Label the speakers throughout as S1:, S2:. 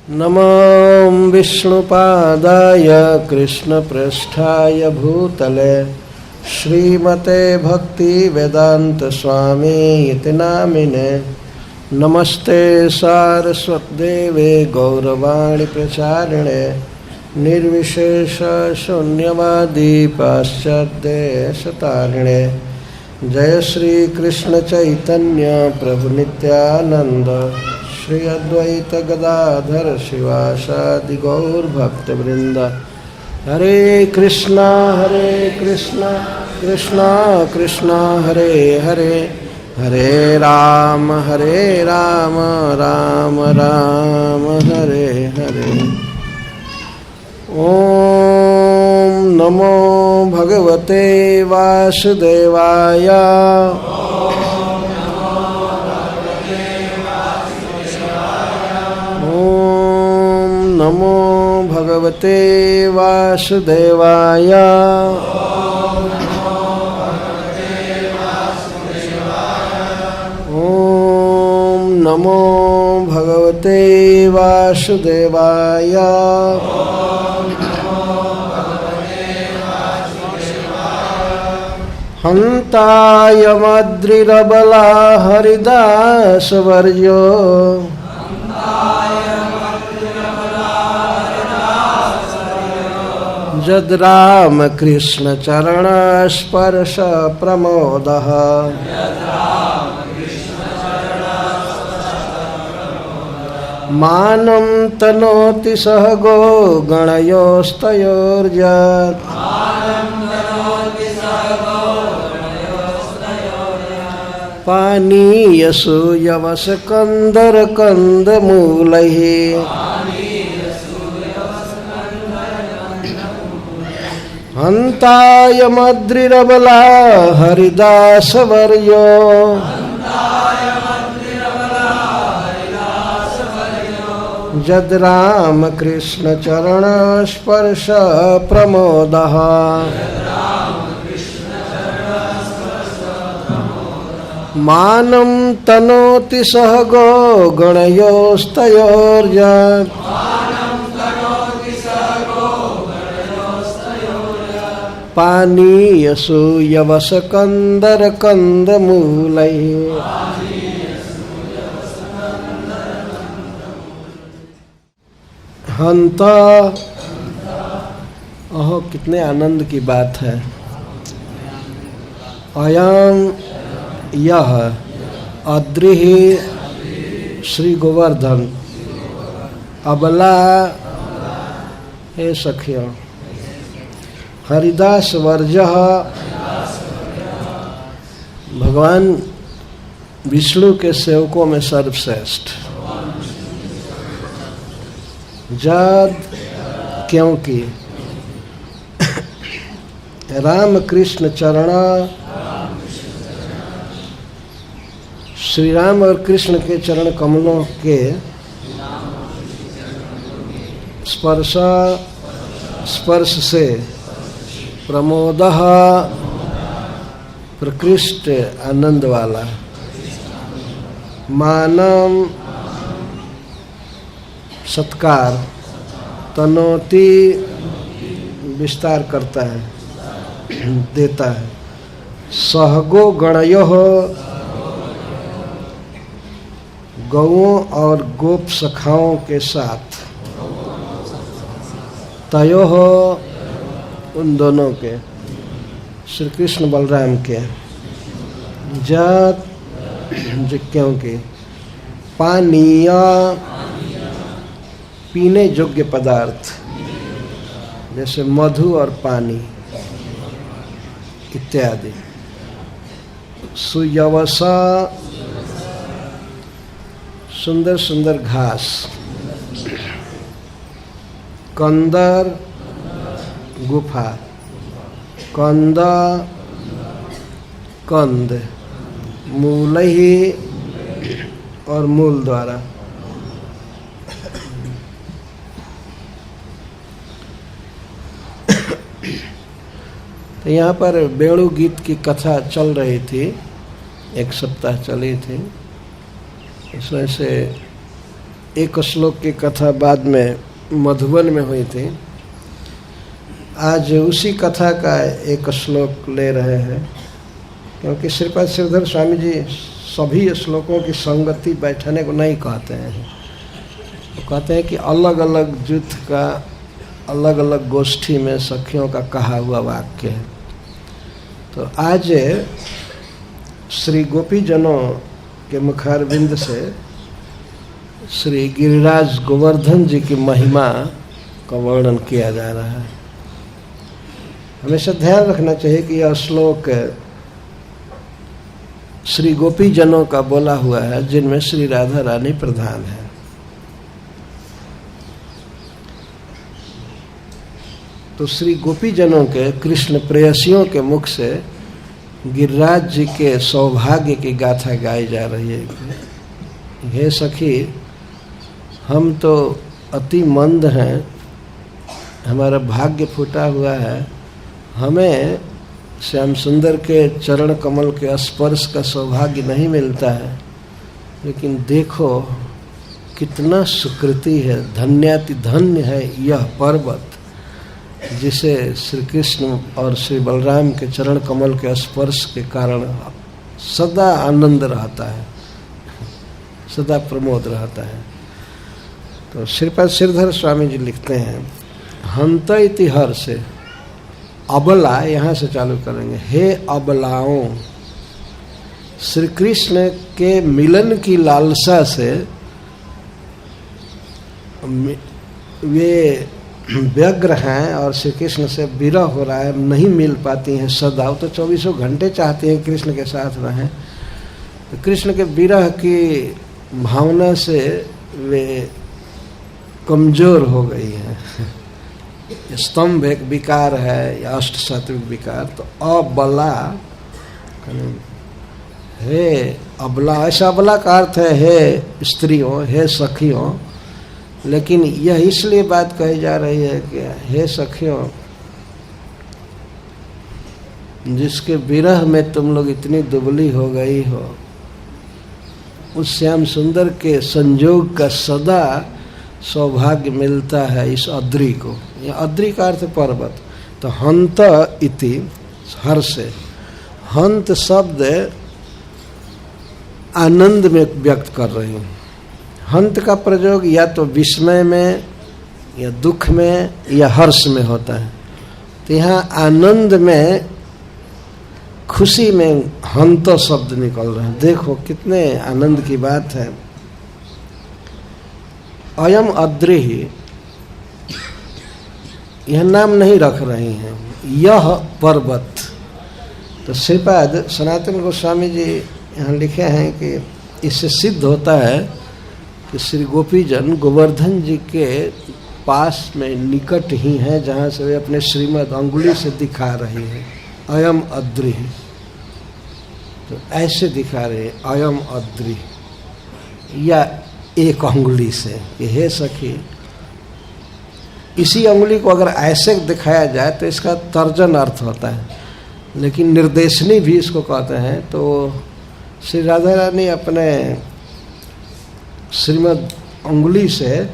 S1: नमो विष्णुपादाय कृष्णप्रेष्ठाय भूतले श्रीमते भक्तिवेदान्तस्वामी नामिने। नमस्ते सारस्वतदेवे गौरवाणी प्रचारिणे निर्विशेष शून्यवादी पाश्चात्यदेशतारिणे। जय श्री कृष्ण चैतन्य प्रभु नित्यानंद श्री अद्वैत गदाधर शिवासादि गौर भक्तवृंद। हरे कृष्णा कृष्णा कृष्णा हरे हरे, हरे राम राम राम हरे हरे। ओम नमो भगवते वासुदेवाय। नमो भगवते वासुदेवाय। ओम नमो भगवते वासुदेवाय। हन्ताय मद्रिरबला हरिदास वर्यो। जद राम कृष्ण चरण स्पर्श प्रमोदः। मानं तनोति सहगो गणयोस्तयोर्यत्। पानीयसूयवसकन्दर कन्दमूलैः। हन्ताय मद्रिरबला हरिदास वर्यो। जद राम कृष्ण चरण स्पर्श प्रमोदः। मानं तनोति सहगो गणयोस्तयोर्यत्। पानीयसूयवसकन्दर कन्दमूलैः। हंता। ओहो, कितने आनंद की बात है। अयं यह अद्रिः श्री गोवर्धन अबला हे सखियों। हरिदास वर्जः भगवान विष्णु के सेवकों में सर्वश्रेष्ठ। जद क्योंकि राम कृष्ण चरण, श्री राम और कृष्ण के चरण कमलों के स्पर्श से प्रमोदः प्रकृष्ट आनंद वाला। मानम सत्कार, तनोति विस्तार करता है, देता है। सहगो गणयोः गौओं और गोप सखाओं के साथ। तयोः उन दोनों के, श्री कृष्ण बलराम के। जत क्योंकि पानीय पीने योग्य पदार्थ जैसे मधु और पानी इत्यादि। सुयवसा सुंदर सुंदर घास। कंदर गुफा। कंद कंद मूलहि और मूल द्वारा। तो यहाँ पर वेणु गीत की कथा चल रही थी, एक सप्ताह चली थी। इसमें से एक श्लोक की कथा बाद में मधुबन में हुई थी। आज उसी कथा का एक श्लोक ले रहे हैं, क्योंकि श्रीपाद श्रीधर स्वामी जी सभी श्लोकों की संगति बैठने को नहीं कहते हैं। वो कहते हैं कि अलग अलग जुथ का, अलग अलग गोष्ठी में सखियों का कहा हुआ वाक्य है। तो आज श्री गोपीजनों के मुखारविंद से श्री गिरिराज गोवर्धन जी की महिमा का वर्णन किया जा रहा है। हमेशा ध्यान रखना चाहिए कि यह श्लोक श्री गोपीजनों का बोला हुआ है, जिनमें श्री राधा रानी प्रधान है। तो श्री गोपीजनों के, कृष्ण प्रेयसियों के मुख से गिरिराज जी के सौभाग्य की गाथा गाई जा रही है। हे सखी, हम तो अति मंद हैं, हमारा भाग्य फूटा हुआ है, हमें श्याम सुंदर के चरण कमल के स्पर्श का सौभाग्य नहीं मिलता है। लेकिन देखो कितना सुकृति है, धन्याति धन्य है यह पर्वत, जिसे श्री कृष्ण और श्री बलराम के चरण कमल के स्पर्श के कारण सदा आनंद रहता है, सदा प्रमोद रहता है। तो श्रीपाद श्रीधर स्वामी जी लिखते हैं, हंत इति हर्ष, अबला, यहाँ से चालू करेंगे। हे अबलाओं, श्री कृष्ण के मिलन की लालसा से वे व्यग्र हैं और श्री कृष्ण से विरह हो रहा है, नहीं मिल पाती हैं सदा। तो 24 घंटे चाहती हैं कृष्ण के साथ रहें। तो कृष्ण के विरह की भावना से वे कमजोर हो गई हैं। स्तंभ एक विकार है, या अष्ट सात्विक विकार। तो अबला, हे अबला, ऐसा अबला का अर्थ है हे स्त्रियों, हे सखियों। लेकिन यह इसलिए बात कही जा रही है कि हे सखियों, जिसके विरह में तुम लोग इतनी दुबली हो गई हो, उस श्याम सुंदर के संजोग का सदा सौभाग्य मिलता है इस अद्रि को। यह अद्रि का अर्थ पर्वत। तो हंत इति हर्ष, हंत शब्द आनंद में व्यक्त कर रही हूँ। हंत का प्रयोग या तो विस्मय में, या दुख में, या हर्ष में होता है। तो यहाँ आनंद में, खुशी में हंत शब्द निकल रहे हैं। देखो कितने आनंद की बात है। अयम अद्रि, यह नाम नहीं रख रही हैं, यह पर्वत। तो श्रीपाद सनातन गोस्वामी जी यहाँ लिखे हैं कि इससे सिद्ध होता है कि श्री गोपीजन गोवर्धन जी के पास में निकट ही हैं, जहाँ से वे अपने श्रीमद अंगुली से दिखा रही हैं, अयम अद्रि। तो ऐसे दिखा रहे अयम अद्रि, या एक अंगुली से कि हे सखी। इसी अंगुली को अगर ऐसे दिखाया जाए तो इसका तर्जन अर्थ होता है, लेकिन निर्देशनी भी इसको कहते हैं। तो श्री राधा रानी अपने श्रीमद अंगुली से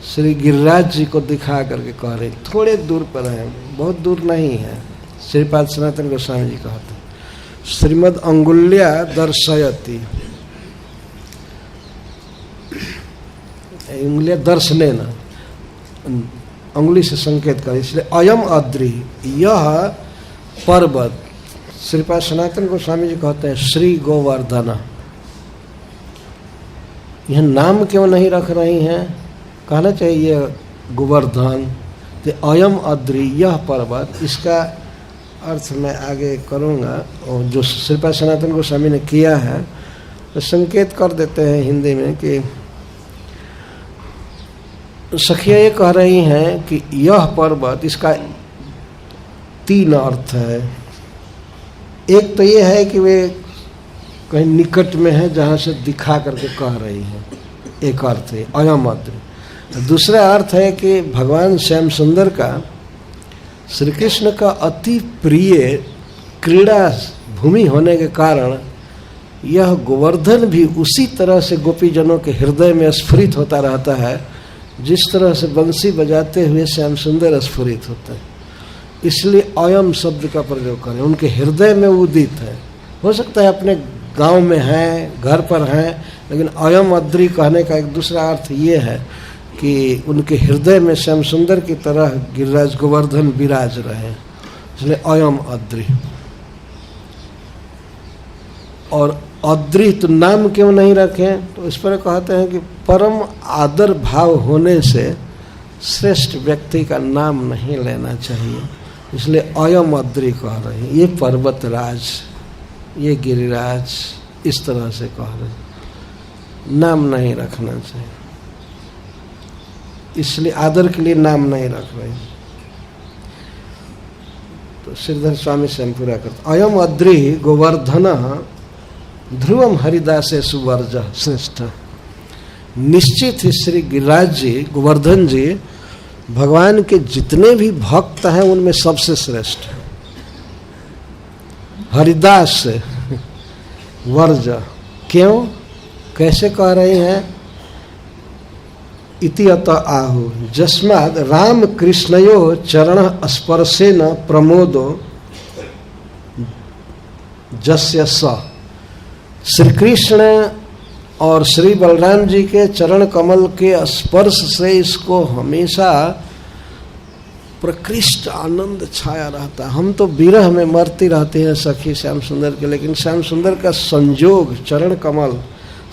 S1: श्री गिरिराज जी को दिखा करके कह रहे, थोड़े दूर पर है, बहुत दूर नहीं है। श्रीपाद सनातन गोस्वामी जी कहते हैं, श्रीमद अंगुल्या दर्शयति, अंगुलिया दर्शने न, अंगुली से संकेत कर। इसलिए अयम अद्रि, यह पर्वत। श्रीपाद सनातन गोस्वामी जी कहते हैं श्री गोवर्धन। यह नाम क्यों नहीं रख रही हैं? कहना चाहिए गोवर्धन। तो अयम अद्रि, यह पर्वत, इसका अर्थ मैं आगे करूँगा। और जो श्रीपाद सनातन गोस्वामी ने किया है तो संकेत कर देते हैं हिंदी में कि सखियाँ ये कह रही हैं कि यह पर्वत, इसका 3 अर्थ है। एक तो ये है कि वे कहीं निकट में है, जहाँ से दिखा करके कह रही हैं, एक अर्थ है अयम अद्रि। दूसरा अर्थ है कि भगवान श्याम सुंदर का, श्री कृष्ण का अति प्रिय क्रीड़ा भूमि होने के कारण यह गोवर्धन भी उसी तरह से गोपीजनों के हृदय में स्फुरित होता रहता है जिस तरह से बंसी बजाते हुए श्याम सुंदर स्फुरित होते हैं। इसलिए अयम शब्द का प्रयोग करें, उनके हृदय में उदित है। हो सकता है अपने गांव में हैं, घर पर हैं, लेकिन अयम अद्रि कहने का एक दूसरा अर्थ ये है कि उनके हृदय में श्याम सुंदर की तरह गिरिराज गोवर्धन विराज रहे, इसलिए अयम अद्रि। और अद्रि तो नाम क्यों नहीं रखें, तो इस पर कहते हैं कि परम आदर भाव होने से श्रेष्ठ व्यक्ति का नाम नहीं लेना चाहिए, इसलिए अयम अद्रि कह रहे हैं। ये पर्वतराज, ये गिरिराज, इस तरह से कह रहे हैं, नाम नहीं रखना चाहिए, इसलिए आदर के लिए नाम नहीं रख रहे। तो श्रीधर स्वामी से हम पूरा करते। अयम अद्रि गोवर्धन ध्रुवम हरिदासे सुवर्ज श्रेष्ठ। निश्चित ही श्री गिरिराज जी, गोवर्धन जी भगवान के जितने भी भक्त हैं उनमें सबसे श्रेष्ठ है। हरिदास से वर्ज, क्यों, कैसे कह रहे हैं? इति अत आहु जस्माद राम कृष्णयो चरण स्पर्शेन प्रमोदो जस्य स। श्री कृष्ण और श्री बलराम जी के चरण कमल के स्पर्श से इसको हमेशा प्रकृष्ट आनंद छाया रहता है। हम तो विरह में मरती रहते हैं सखी श्याम सुंदर के, लेकिन श्याम सुंदर का संजोग चरण कमल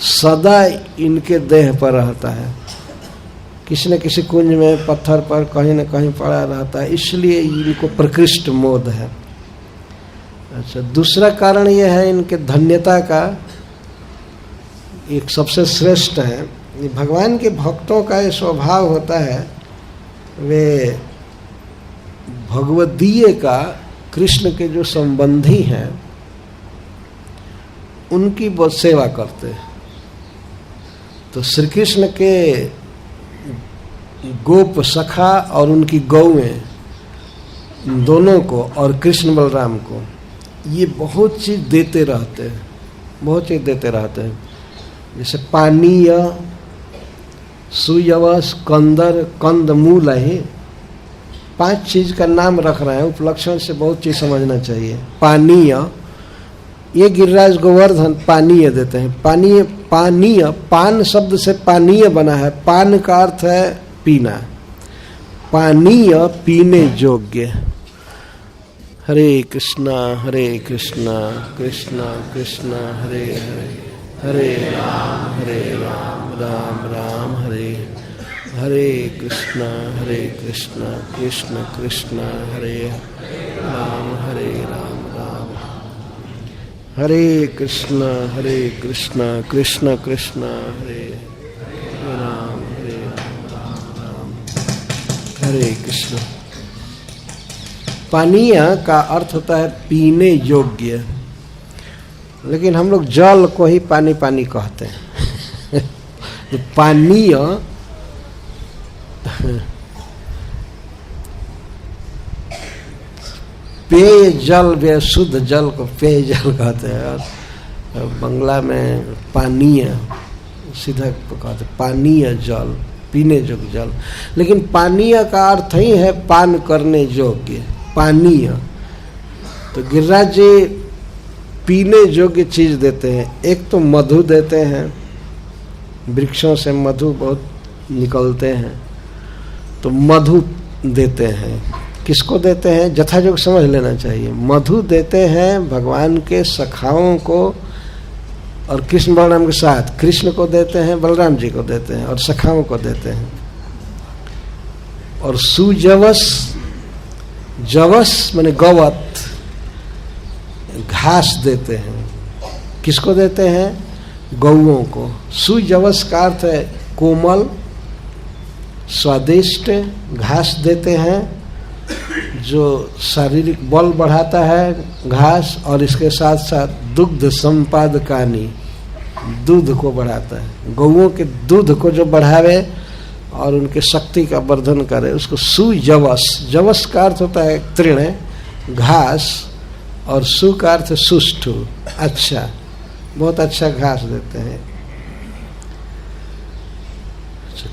S1: सदा इनके देह पर रहता है। किसी न किसी कुंज में पत्थर पर कहीं न कहीं पड़ा रहता है, इसलिए इनको प्रकृष्ट मोद है। अच्छा, दूसरा कारण यह है इनके धन्यता का, एक सबसे श्रेष्ठ है। भगवान के भक्तों का ये स्वभाव होता है, वे भगवदीय का, कृष्ण के जो संबंधी हैं उनकी बहुत सेवा करते हैं। तो श्री कृष्ण के गोप सखा और उनकी गौएं दोनों को और कृष्ण बलराम को ये बहुत चीज देते रहते हैं, बहुत चीज देते रहते हैं। जैसे पानीय, सुयवस, कंदर, कंदमूल है, 5 चीज का नाम रख रहे हैं। उपलक्षण से बहुत चीज समझना चाहिए। पानीय, ये गिरिराज गोवर्धन पानीय देते हैं। पानीय, पानीय, पान शब्द से पानीय बना है। पान का अर्थ है पीना, पानीय पीने योग्य। हरे कृष्णा कृष्णा कृष्णा हरे हरे, हरे राम राम राम हरे हरे, कृष्णा कृष्ण कृष्ण हरे राम राम, हरे कृष्णा कृष्ण कृष्ण हरे राम राम, हरे कृष्ण। पानीय का अर्थ होता है पीने योग्य, लेकिन हम लोग जल को ही पानी पानी कहते हैं। तो पानीय पेय जल, वे शुद्ध जल को पेय जल कहते हैं। और बंगला में पानीय सीधा कहते, पानीय जल, पीने योग्य जल। लेकिन पानीय का अर्थ ही है पान करने योग्य, पानीय। तो गिरिराज जी पीने योग्य चीज देते हैं। एक तो मधु देते हैं, वृक्षों से मधु बहुत निकलते हैं, तो मधु देते हैं। किसको देते हैं, यथायोग समझ लेना चाहिए। मधु देते हैं भगवान के सखाओं को, और कृष्ण बलराम के साथ कृष्ण को देते हैं, बलराम जी को देते हैं, और सखाओं को देते हैं। और सुजवस, जवस माने गवत, घास देते हैं। किसको देते हैं, गौओं को। सुजवस का अर्थ है कोमल स्वादिष्ट घास देते हैं, जो शारीरिक बल बढ़ाता है घास, और इसके साथ साथ दुग्ध संपादकानी, दूध को बढ़ाता है। गौओं के दूध को जो बढ़ावे और उनके शक्ति का वर्धन करे, उसको सुजवस। जवस का अर्थ होता है तृण, घास, और सु का अर्थ सुष्ठु, अच्छा। बहुत अच्छा घास देते हैं।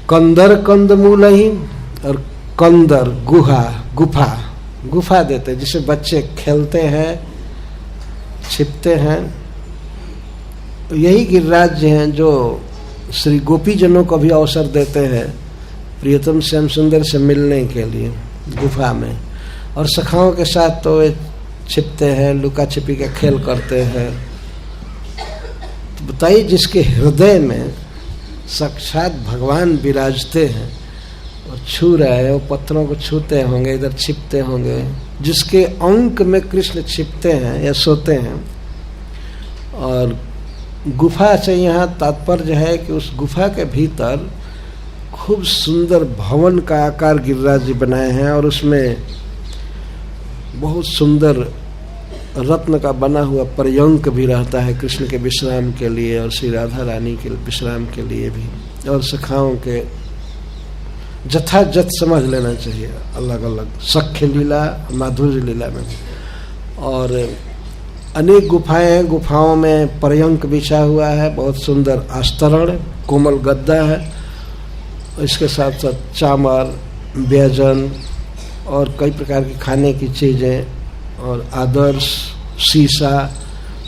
S1: कंदर कंदमूलहीन और कंदर गुफा देते हैं, जिससे बच्चे खेलते हैं, छिपते हैं। यही गिरिराज जी हैं जो श्री गोपी जनों को भी अवसर देते हैं प्रियतम श्याम सुंदर से मिलने के लिए गुफा में, और सखाओं के साथ तो वे छिपते हैं, लुका छिपी का खेल करते हैं। तो बताइए, जिसके हृदय में साक्षात भगवान विराजते हैं और छू रहे हैं, वो पत्थरों को छूते होंगे, इधर छिपते होंगे, जिसके अंक में कृष्ण छिपते हैं या सोते हैं। और गुफा से यहाँ तात्पर्य है कि उस गुफा के भीतर खूब सुंदर भवन का आकार गिरिराज जी बनाए हैं, और उसमें बहुत सुंदर रत्न का बना हुआ पर्यंक भी रहता है कृष्ण के विश्राम के लिए और श्री राधा रानी के विश्राम के लिए भी, और सखाओं के जथाजथ समझ लेना चाहिए अलग अलग सख्य लीला माधुर्य लीला में। और अनेक गुफाएं हैं, गुफाओं में पर्यंक बिछा हुआ है, बहुत सुंदर आस्तरण कोमल गद्दा है, इसके साथ साथ चामर व्यंजन और कई प्रकार की खाने की चीज़ें और आदर्श शीशा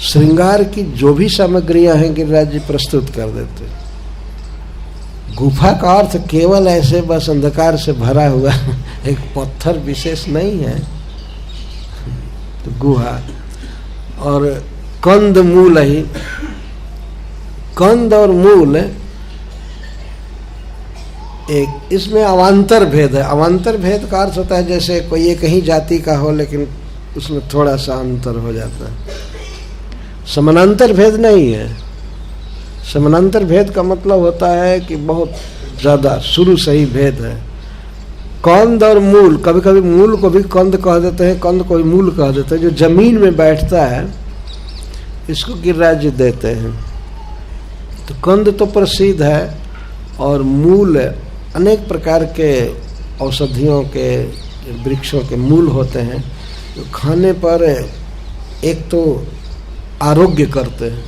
S1: श्रृंगार की जो भी सामग्रियां हैं गिरिराज जी प्रस्तुत कर देते। गुफा का अर्थ केवल ऐसे बस अंधकार से भरा हुआ एक पत्थर विशेष नहीं है, तो गुहा। और कंद मूल ही, कंद और मूल एक इसमें अवान्तर भेद है। अवान्तर भेद का अर्थ होता है जैसे कोई एक ही जाति का हो लेकिन उसमें थोड़ा सा अंतर हो जाता है। समानांतर भेद नहीं है। समानांतर भेद का मतलब होता है कि बहुत ज्यादा शुरू से ही भेद है। कंद और मूल, कभी कभी मूल को भी कंद कह देते हैं, कंद को भी मूल कह देते हैं। जो जमीन में बैठता है इसको गिरिराज जी देते हैं। तो कंद तो प्रसिद्ध है, और मूल अनेक प्रकार के औषधियों के वृक्षों के मूल होते हैं जो खाने पर एक तो आरोग्य करते हैं,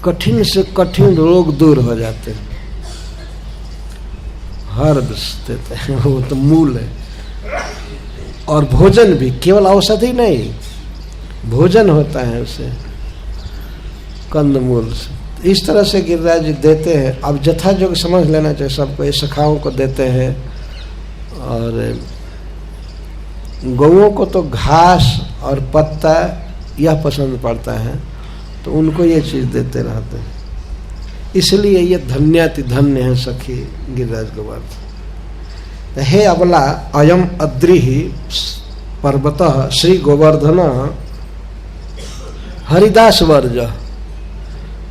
S1: कठिन से कठिन रोग दूर हो जाते हैं, हर्ब्स देते हैं, वो तो मूल है। और भोजन भी, केवल औषधि नहीं, भोजन होता है उसे कंद मूल से। इस तरह से गिरिराज जी देते हैं। अब जथा जोग समझ लेना चाहिए सबको। ये सखाओं को देते हैं, और गौओं को तो घास और पत्ता यह पसंद पड़ता है, तो उनको ये चीज़ देते रहते हैं। इसलिए ये धन्याति धन्य है सखी गिरिराज गोवर्धन। हे अबला अयम अद्रिहि पर्वतः श्री गोवर्धन हरिदास वर्ज।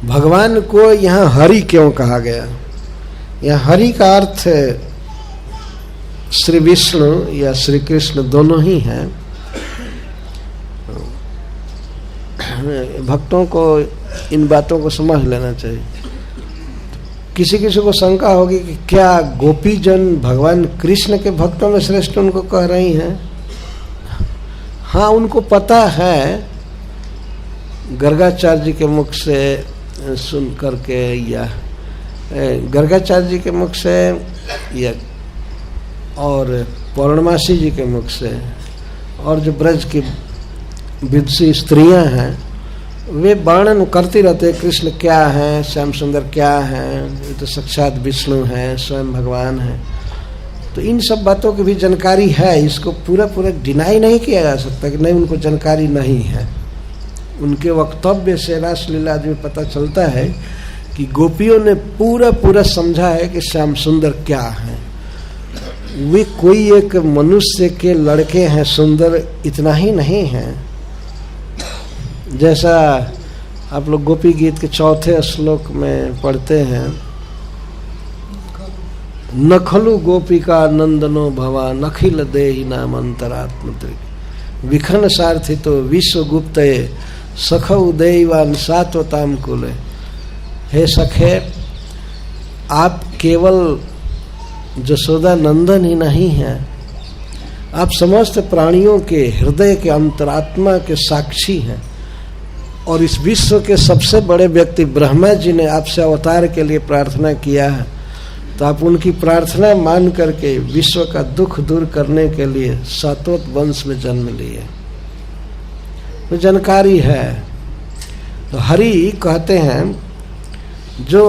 S1: भगवान को यहाँ हरि क्यों कहा गया? यहाँ हरि का अर्थ श्री विष्णु या श्री कृष्ण दोनों ही हैं। भक्तों को इन बातों को समझ लेना चाहिए। किसी किसी को शंका होगी कि क्या गोपी जन भगवान कृष्ण के भक्तों में श्रेष्ठ उनको कह रही हैं? हाँ, उनको पता है, गर्गाचार्य जी के मुख से सुन करके, या गर्गाचार्य जी के मुख से, या और पौर्णमासी जी के मुख से, और जो ब्रज की विदुषी स्त्रियां हैं वे वर्णन करती रहते हैं कृष्ण क्या है, श्याम सुंदर क्या है, ये तो साक्षात विष्णु हैं, स्वयं भगवान हैं। तो इन सब बातों की भी जानकारी है। इसको पूरा पूरा डिनाई नहीं किया जा सकता कि नहीं उनको जानकारी नहीं है। उनके वक्तव्य से रासलीला आदि में पता चलता है कि गोपियों ने पूरा पूरा समझा है कि श्याम सुंदर क्या है। वे कोई एक मनुष्य के लड़के हैं सुंदर, इतना ही नहीं है। जैसा आप लोग गोपी गीत के चौथे श्लोक में पढ़ते हैं, नखलु गोपिका नंदनो भवा नखिल देहि नाम अंतरात्मत्रिक विखन सारथि तो विश्व गुप्त सखौ देवान सात्वताम कुले। हे सखे, आप केवल जसोदा नंदन ही नहीं हैं, आप समस्त प्राणियों के हृदय के अंतरात्मा के साक्षी हैं। और इस विश्व के सबसे बड़े व्यक्ति ब्रह्मा जी ने आपसे अवतार के लिए प्रार्थना किया है, तो आप उनकी प्रार्थना मान करके विश्व का दुख दूर करने के लिए सातोत वंश में जन्म लिए। तो जानकारी है। तो हरि कहते हैं जो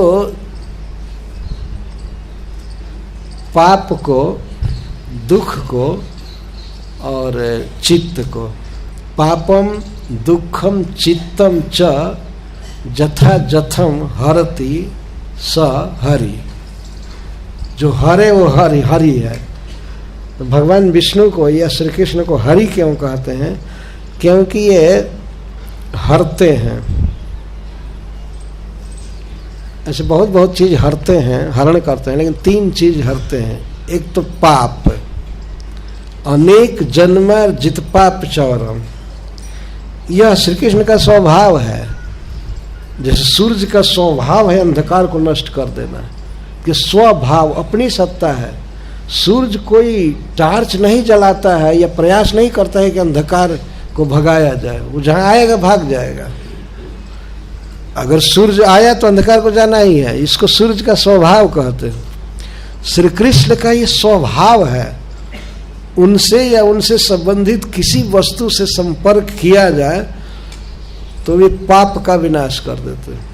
S1: पाप को, दुख को और चित्त को, पापम दुखम चित्तम च जथा जथम हरति स हरि। जो हरे वो हरि हरि है। तो भगवान विष्णु को या श्री कृष्ण को हरि क्यों कहते हैं? क्योंकि ये हरते हैं। ऐसे बहुत बहुत चीज हरते हैं, हरण करते हैं, लेकिन 3 चीज हरते हैं। एक तो पाप, अनेक जन्मार्जित पाप चौरम, यह श्री कृष्ण का स्वभाव है। जैसे सूर्य का स्वभाव है अंधकार को नष्ट कर देना, कि स्वभाव अपनी सत्ता है। सूर्य कोई टार्च नहीं जलाता है या प्रयास नहीं करता है कि अंधकार को भगाया जाए, वो जहां आएगा भाग जाएगा। अगर सूर्य आया तो अंधकार को जाना ही है, इसको सूर्य का स्वभाव कहते हैं। श्री कृष्ण का ये स्वभाव है, उनसे या उनसे संबंधित किसी वस्तु से संपर्क किया जाए तो वे पाप का विनाश कर देते हैं।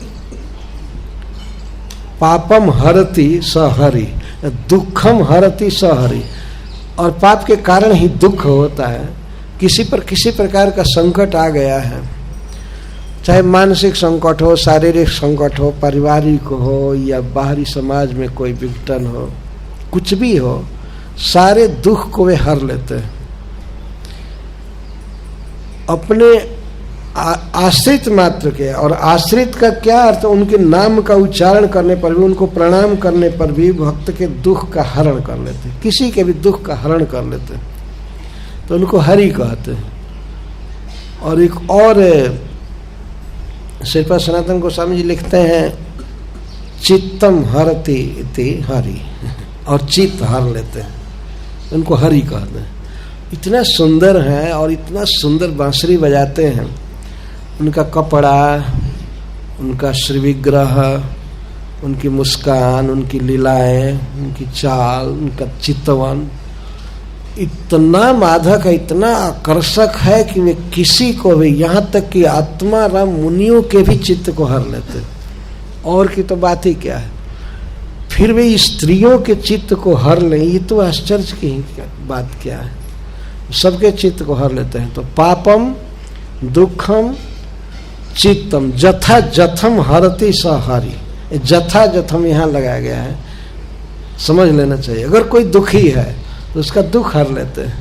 S1: पापम हरति स हरि, दुखम हरति स हरि। और पाप के कारण ही दुख होता है। किसी पर किसी प्रकार का संकट आ गया है, चाहे मानसिक संकट हो, शारीरिक संकट हो, पारिवारिक हो या बाहरी समाज में कोई विघटन हो, कुछ भी हो, सारे दुख को वे हर लेते हैं। अपने आश्रित मात्र के, और आश्रित का क्या अर्थ? उनके नाम का उच्चारण करने पर भी, उनको प्रणाम करने पर भी भक्त के दुख का हरण कर लेते, किसी के भी दुख का हरण कर लेते, तो उनको हरि कहते हैं। और एक और श्रीपाद सनातन गोस्वामी जी लिखते हैं, चित्तम हरति इति हरि, और चित्त हर लेते हैं, उनको हरि कहते हैं। इतना सुंदर है और इतना सुंदर बांसुरी बजाते हैं। उनका कपड़ा, उनका श्री विग्रह, उनकी मुस्कान, उनकी लीलाएं, उनकी चाल, उनका चितवन इतना माधक है, इतना आकर्षक है कि वे किसी को भी, यहाँ तक कि आत्मा राम मुनियों के भी चित्त को हर लेते। और की तो बात ही क्या है। फिर वे स्त्रियों के चित्त को हर लें, ये तो आश्चर्य की बात क्या है। सबके चित्त को हर लेते हैं। तो पापम दुखम चित्तम जथा जथम हरति स हरि। जथा जथम यहाँ लगाया गया है, समझ लेना चाहिए। अगर कोई दुखी है तो उसका दुख हर लेते हैं।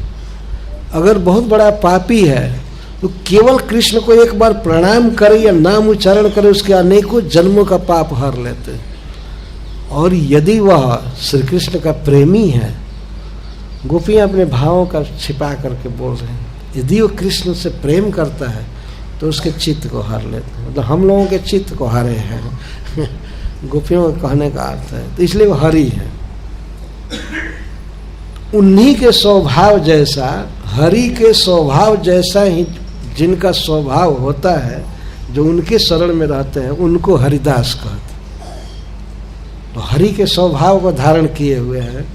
S1: अगर बहुत बड़ा पापी है तो केवल कृष्ण को एक बार प्रणाम करे या नाम उच्चारण करे, उसके अनेकों जन्मों का पाप हर लेते हैं। और यदि वह श्री कृष्ण का प्रेमी है, गोपियां अपने भावों का छिपा करके बोल रहे हैं, यदि वो कृष्ण से प्रेम करता है तो उसके चित्त को हर लेते हैं। मतलब हम लोगों के चित्त को हरे हैं गोपियों के कहने का अर्थ है। तो इसलिए वो हरि है। उन्हीं के स्वभाव जैसा, हरि के स्वभाव जैसा ही जिनका स्वभाव होता है, जो उनके शरण में रहते हैं, उनको हरिदास कहते हैं। तो हरि के स्वभाव को धारण किए हुए हैं।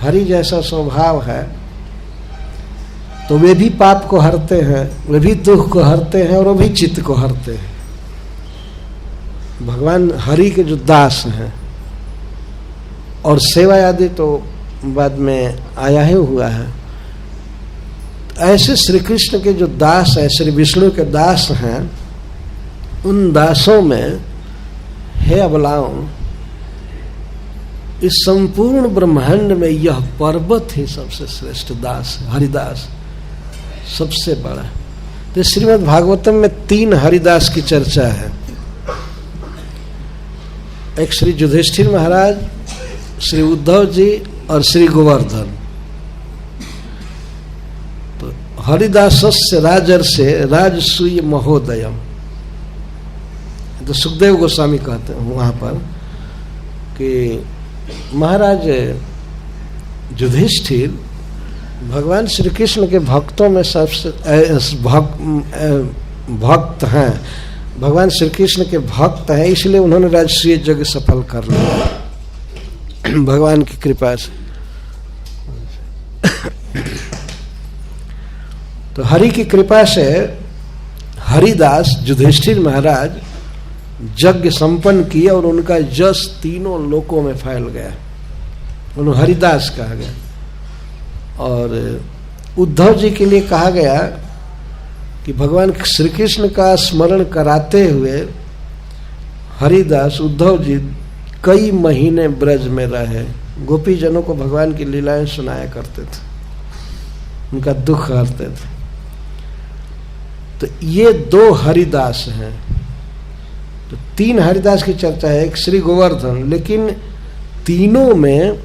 S1: हरि जैसा स्वभाव है तो वे भी पाप को हरते हैं, वे भी दुख को हरते हैं और वो भी चित्त को हरते हैं। भगवान हरि के जो दास हैं, और सेवा आदि तो बाद में आया ही हुआ है। ऐसे श्री कृष्ण के जो दास हैं, श्री विष्णु के दास हैं, उन दासों में हे अबलाओं, इस संपूर्ण ब्रह्मांड में यह पर्वत ही सबसे श्रेष्ठ दास है। हरिदास सबसे बड़ा। तो श्रीमद् भागवतम में 3 हरिदास की चर्चा है। एक श्री युधिष्ठिर महाराज, श्री उद्धव जी और श्री गोवर्धन। तो हरिदासस्य राजर्षे राजसूय महोदयम, तो सुखदेव गोस्वामी कहते हैं वहां पर कि महाराज युधिष्ठिर भगवान श्री कृष्ण के भक्तों में सबसे भक्त हैं, भगवान श्री कृष्ण के भक्त हैं, इसलिए उन्होंने राजसूय यज्ञ सफल कर लिया भगवान की कृपा से। तो हरि की कृपा से हरिदास युधिष्ठिर महाराज यज्ञ संपन्न किया और उनका यश तीनों लोकों में फैल गया, उन्हें हरिदास कहा गया। और उद्धव जी के लिए कहा गया कि भगवान श्री कृष्ण का स्मरण कराते हुए हरिदास उद्धव जी कई महीने ब्रज में रहे, गोपी जनों को भगवान की लीलाएं सुनाया करते थे, उनका दुख हरते थे। तो ये दो हरिदास हैं। तो तीन हरिदास की चर्चा है, एक श्री गोवर्धन, लेकिन तीनों में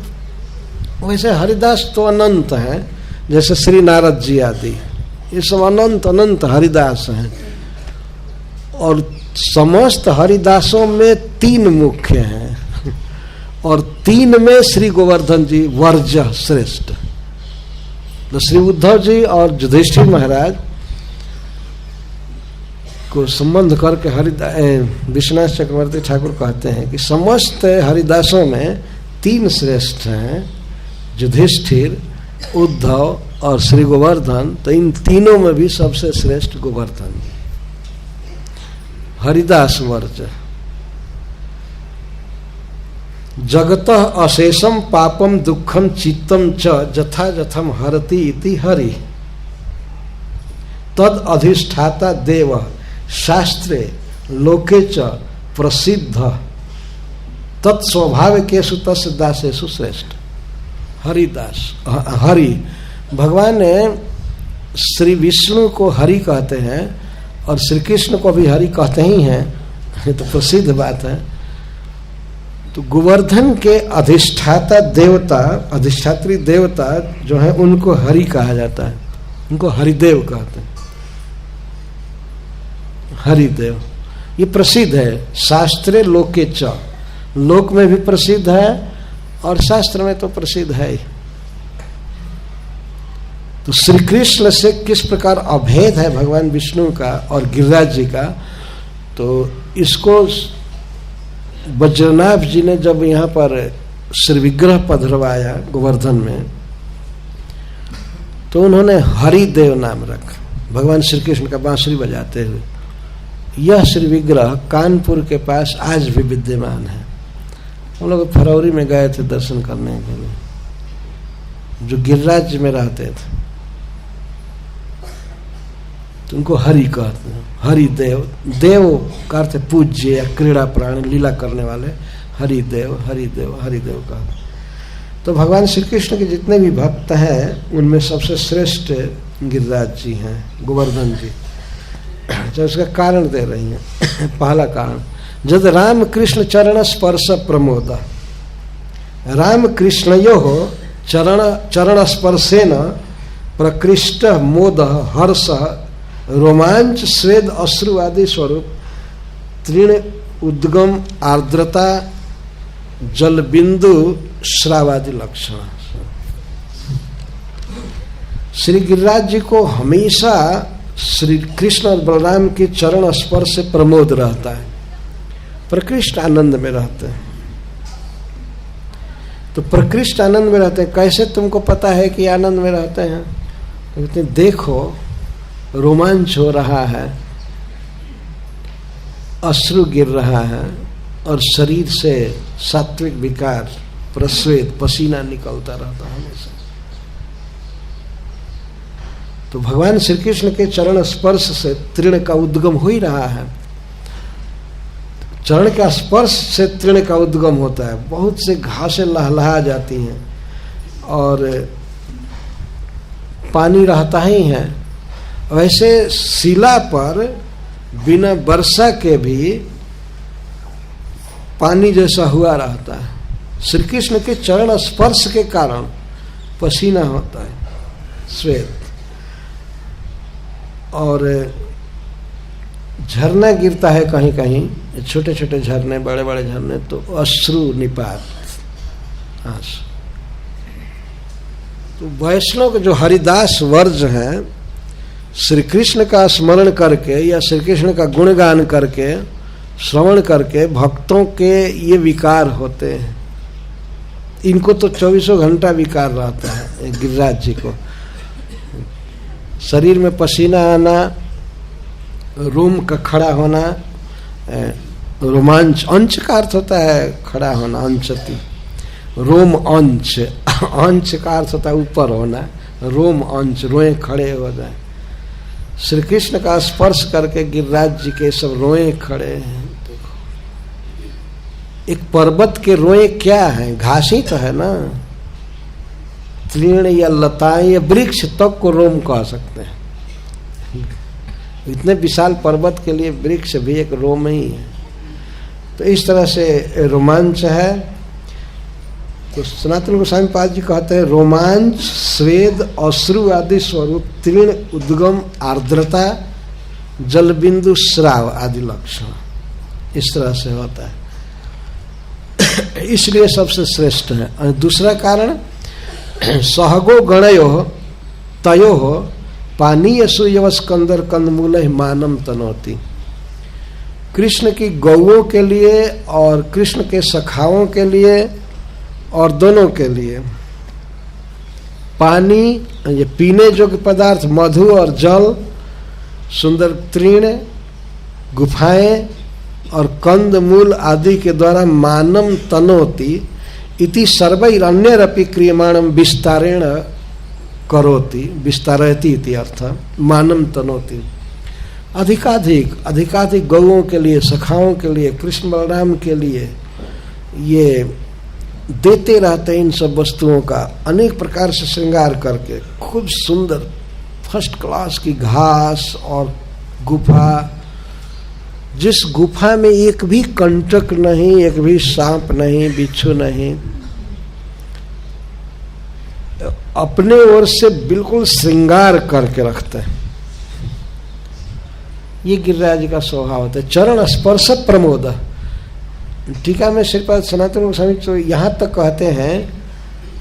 S1: वैसे हरिदास तो अनंत हैं, जैसे श्री नारद जी आदि, ये सब अनंत अनंत हरिदास हैं। और समस्त हरिदासों में तीन मुख्य हैं और तीन में श्री गोवर्धन जी वर्ज श्रेष्ठ। तो श्री उद्धव जी और युधिष्ठिर महाराज को संबंध करके विश्वनाथ चक्रवर्ती ठाकुर कहते हैं कि समस्त हरिदासों में तीन श्रेष्ठ हैं, युधिष्ठिर, उद्धव और श्री गोवर्धन। तो इन तीनों में भी सबसे श्रेष्ठ गोवर्धन, हरिदास वर्ज। जगतः अशेषम पापम दुखम चित्तम च जथा जथम हरति इति हरि तद अधिष्ठाता देव शास्त्रे लोके च प्रसिद्ध तत्स्वभाविकेषु तस्य दासेषु श्रेष्ठ। हरिदास, हरि, भगवान ने श्री विष्णु को हरि कहते हैं और श्री कृष्ण को भी हरि कहते ही हैं, ये तो प्रसिद्ध बात है। तो गोवर्धन के अधिष्ठाता देवता, अधिष्ठात्री देवता जो है उनको हरि कहा जाता है, उनको हरिदेव कहते हैं। हरिदेव ये प्रसिद्ध है, शास्त्रे लोके च, लोक में भी प्रसिद्ध है और शास्त्र में तो प्रसिद्ध है ही। तो श्री कृष्ण से किस प्रकार अभेद है भगवान विष्णु का और गिरिराज जी का, तो इसको वज्रनाभ जी ने जब यहाँ पर श्री विग्रह पधरवाया गोवर्धन में, तो उन्होंने हरिदेव नाम रखा, भगवान श्री कृष्ण का बांसुरी बजाते हुए। यह श्री विग्रह कानपुर के पास आज भी विद्यमान है। हम लोग फरवरी में गए थे दर्शन करने के लिए, जो गिरिराज में रहते थे, तो उनको हरि कहते हैं, हरिदेव। देव का अर्थ पूज्य या क्रीड़ा प्राणी, लीला करने वाले, हरिदेव, हरिदेव, हरिदेव कहते। तो भगवान श्री कृष्ण के जितने भी भक्त हैं उनमें सबसे श्रेष्ठ गिरिराज जी हैं, गोवर्धन जी। तो उसका कारण दे रही हैं। पहला कारण, जद राम कृष्ण चरण स्पर्श प्रमोद, राम कृष्णयो चरण स्पर्शेन प्रकृष्ट मोद हर्ष रोमांच स्वेद अश्रु आदि स्वरूप तृण उद्गम आर्द्रता जल बिंदु श्रावादि लक्षण। श्री गिरिराज जी को हमेशा श्री कृष्ण और बलराम के चरण स्पर्श से प्रमोद रहता है, प्रकृष्ट आनंद में रहते हैं। तो प्रकृष्ट आनंद में रहते हैं, कैसे तुमको पता है कि आनंद में रहते हैं? कहते हैं देखो रोमांच हो रहा है, अश्रु गिर रहा है और शरीर से सात्विक विकार, प्रस्वेद, पसीना निकलता रहता है हमेशा। तो भगवान श्री कृष्ण के चरण स्पर्श से तृण का उद्गम हो ही रहा है। चरण का स्पर्श से तृण का उद्गम होता है, बहुत से घासें लहलहा जाती हैं और पानी रहता ही है। वैसे शिला पर बिना वर्षा के भी पानी जैसा हुआ रहता है। श्री कृष्ण के चरण स्पर्श के कारण पसीना होता है, श्वेत, और झरना गिरता है कहीं कहीं, छोटे छोटे झरने, बड़े बड़े झरने, तो अश्रु निपात आंसू। तो वैष्णव के जो हरिदास वर्ज हैं, श्री कृष्ण का स्मरण करके या श्री कृष्ण का गुणगान करके, श्रवण करके भक्तों के ये विकार होते हैं। इनको तो 24 घंटा विकार रहता है गिरिराज जी को। शरीर में पसीना आना, रोम का खड़ा होना, रोमांच, अंश का अर्थ होता है खड़ा होना, अंशति, रोम अंश, अंश का अर्थ होता है ऊपर होना, रोम अंश, रोए खड़े हो जाए। श्री कृष्ण का स्पर्श करके गिरिराज जी के सब रोए खड़े हैं। देखो, एक पर्वत के रोए क्या है? घास ही तो है ना, तृण या लताएं या वृक्ष तक को रोम कह सकते हैं। इतने विशाल पर्वत के लिए वृक्ष भी एक रोम ही है। तो इस तरह से रोमांच है। तो सनातन गोस्वामी पाद जी कहते हैं रोमांच, स्वेद, अश्रु आदि स्वरूप, तृण, उद्गम, आर्द्रता, जलबिंदु, श्राव आदि लक्षण इस तरह से होता है। इसलिए सबसे श्रेष्ठ है। और दूसरा कारण, सहगो गणयो तयो पानीय सुयव स्कंदर कंदमूल मानम तनोति। कृष्ण की गौओं के लिए और कृष्ण के सखाओं के लिए और दोनों के लिए पानी, ये पीने योग्य पदार्थ, मधु और जल, सुंदर तृण, गुफाएं और कंद मूल आदि के द्वारा मानम तनोति इति सर्वैरण्यरपि क्रियमाणम विस्तारेण करोति, विस्तारयति इति अर्थ, मानम तनोति। अधिकाधिक गौओं के लिए, सखाओं के लिए, कृष्ण बलराम के लिए ये देते रहते हैं इन सब वस्तुओं का अनेक प्रकार से श्रृंगार करके। खूब सुंदर फर्स्ट क्लास की घास और गुफा, जिस गुफा में एक भी कंटक नहीं, एक भी सांप नहीं, बिच्छू नहीं, अपने ओर से बिल्कुल श्रृंगार करके रखते हैं। ये गिरिराज जी का स्वभाव होता है। चरण स्पर्श प्रमोद। टीका में श्रीपाद सनातन गोस्वामी तो यहाँ तक कहते हैं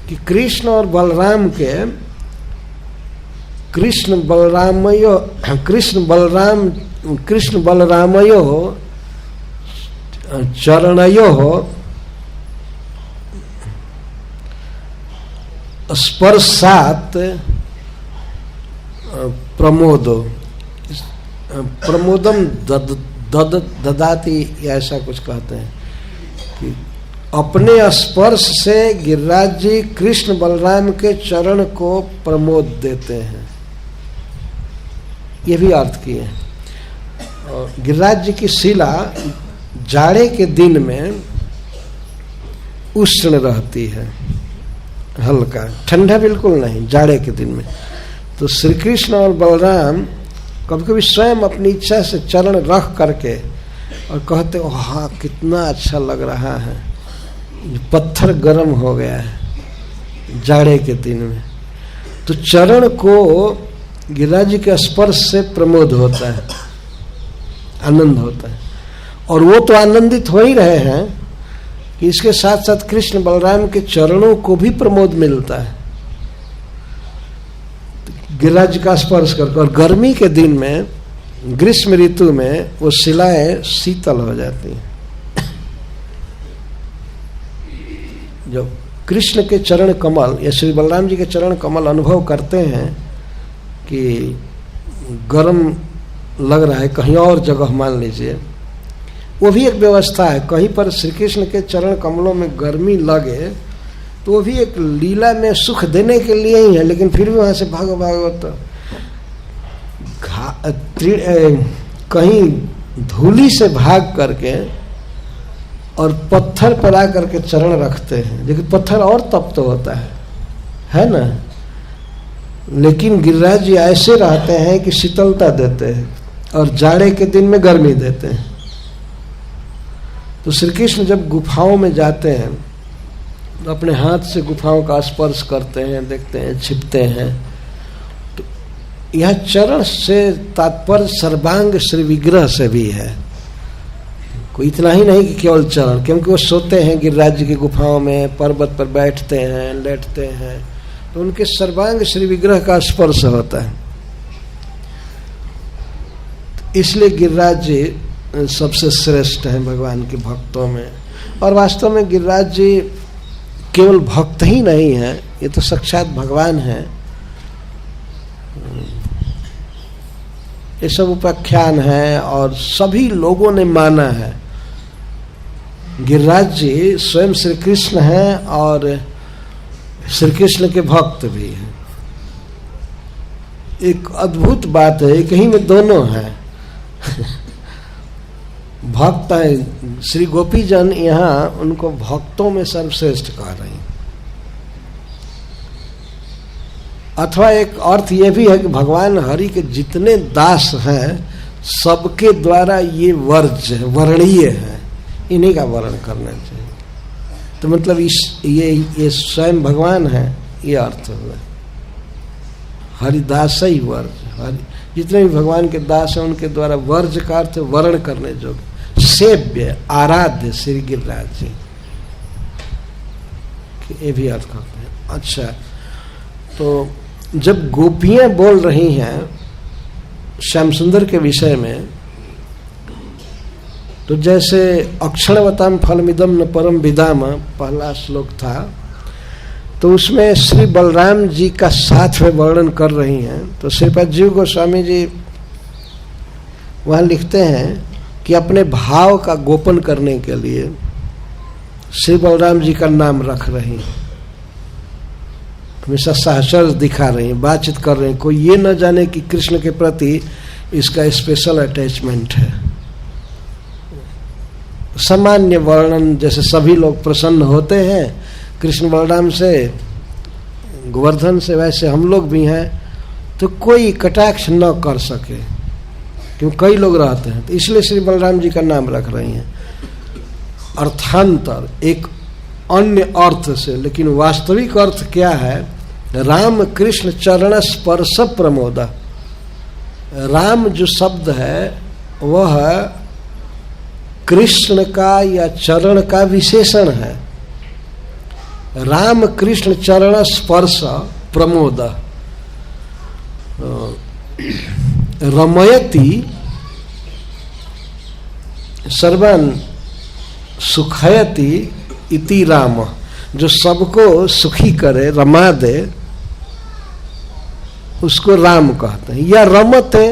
S1: कि कृष्ण और बलराम के, कृष्ण बलरामयो चरणयो स्पर्शात प्रमोदो, प्रमोदम ददाति ऐसा कुछ कहते हैं कि अपने स्पर्श से गिरिराज जी कृष्ण बलराम के चरण को प्रमोद देते हैं। ये भी अर्थ किए हैं। और गिरिराज जी की शिला जाड़े के दिन में उष्ण रहती है, हल्का, ठंडा बिल्कुल नहीं, जाड़े के दिन में। तो श्री कृष्ण और बलराम कभी कभी स्वयं अपनी इच्छा से चरण रख करके और कहते हो हाँ कितना अच्छा लग रहा है, पत्थर गर्म हो गया है जाड़े के दिन में। तो चरण को गिरिराज जी के स्पर्श से प्रमोद होता है, आनंद होता है। और वो तो आनंदित हो ही रहे हैं कि इसके साथ साथ कृष्ण बलराम के चरणों को भी प्रमोद मिलता है गिरिराज जी का स्पर्श करके। और गर्मी के दिन में, ग्रीष्म ऋतु में, वो शिलाएं शीतल हो जाती हैं। जो कृष्ण के चरण कमल या श्री बलराम जी के चरण कमल अनुभव करते हैं कि गर्म लग रहा है कहीं और जगह, मान लीजिए, वो भी एक व्यवस्था है। कहीं पर श्री कृष्ण के चरण कमलों में गर्मी लगे तो वो भी एक लीला में सुख देने के लिए ही है, लेकिन फिर भी वहां से भागो तो कहीं धूली से भाग करके और पत्थर पर आ करके चरण रखते हैं। लेकिन पत्थर और तप्त होता है ना। लेकिन गिरिराज जी ऐसे रहते हैं कि शीतलता देते हैं और जाड़े के दिन में गर्मी देते हैं। तो श्री कृष्ण जब गुफाओं में जाते हैं तो अपने हाथ से गुफाओं का स्पर्श करते हैं, देखते हैं, छिपते हैं। तो यह चरण से तात्पर्य सर्वांग श्री विग्रह से भी है। कोई इतना ही नहीं कि केवल चरण, क्योंकि वो सोते हैं गिरिराज जी की गुफाओं में, पर्वत पर बैठते हैं, लेटते हैं, तो उनके सर्वांग श्री विग्रह का स्पर्श होता है। इसलिए गिरिराज जी सबसे श्रेष्ठ हैं भगवान के भक्तों में। और वास्तव में गिरिराज जी केवल भक्त ही नहीं है, ये तो साक्षात भगवान है। ये सब उपाख्यान है और सभी लोगों ने माना है। गिरिराज जी स्वयं श्री कृष्ण हैं और श्री कृष्ण के भक्त भी हैं। एक अद्भुत बात है, कहीं में दोनों हैं। भक्त है, श्री गोपी जन यहाँ उनको भक्तों में सर्वश्रेष्ठ कह रहे हैं। अथवा एक अर्थ ये भी है कि भगवान हरि के जितने दास हैं सबके द्वारा ये वर्णीय है, इन्हीं का वर्ण करना चाहिए। तो मतलब ये स्वयं भगवान है, ये अर्थ हुआ। हरिदास ही वर्ज, जितने भी भगवान के दास हैं उनके द्वारा वर्ज का अर्थ वर्ण करने योग्य, सेव्य, आराध्य श्री गिरिराज जी, ये भी अर्थ करते हैं। अच्छा, तो जब गोपियां बोल रही हैं श्याम सुंदर के विषय में, तो जैसे अक्षणवताम फलमिदम न परम विदाम पहला श्लोक था, तो उसमें श्री बलराम जी का साथ में वर्णन कर रही हैं। तो श्रीपाद जीव गोस्वामी जी वहाँ लिखते हैं कि अपने भाव का गोपन करने के लिए श्री बलराम जी का नाम रख रही हैं, हमेशा सहचर्य दिखा रही हैं, बातचीत कर रही हैं, कोई ये न जाने कि कृष्ण के प्रति इसका स्पेशल अटैचमेंट है। सामान्य वर्णन जैसे सभी लोग प्रसन्न होते हैं कृष्ण बलराम से, गोवर्धन से, वैसे हम लोग भी हैं, तो कोई कटाक्ष न कर सके, क्योंकि कई लोग रहते हैं, तो इसलिए श्री बलराम जी का नाम रख रही हैं। अर्थांतर एक अन्य अर्थ से, लेकिन वास्तविक अर्थ क्या है? राम कृष्ण चरण स्पर्श प्रमोदा। राम जो शब्द है वह कृष्ण का या चरण का विशेषण है। राम कृष्ण चरण स्पर्श प्रमोद, रमयति सर्वन सुखयति इति राम, जो सबको सुखी करे, रमा दे, उसको राम कहते हैं। या रमते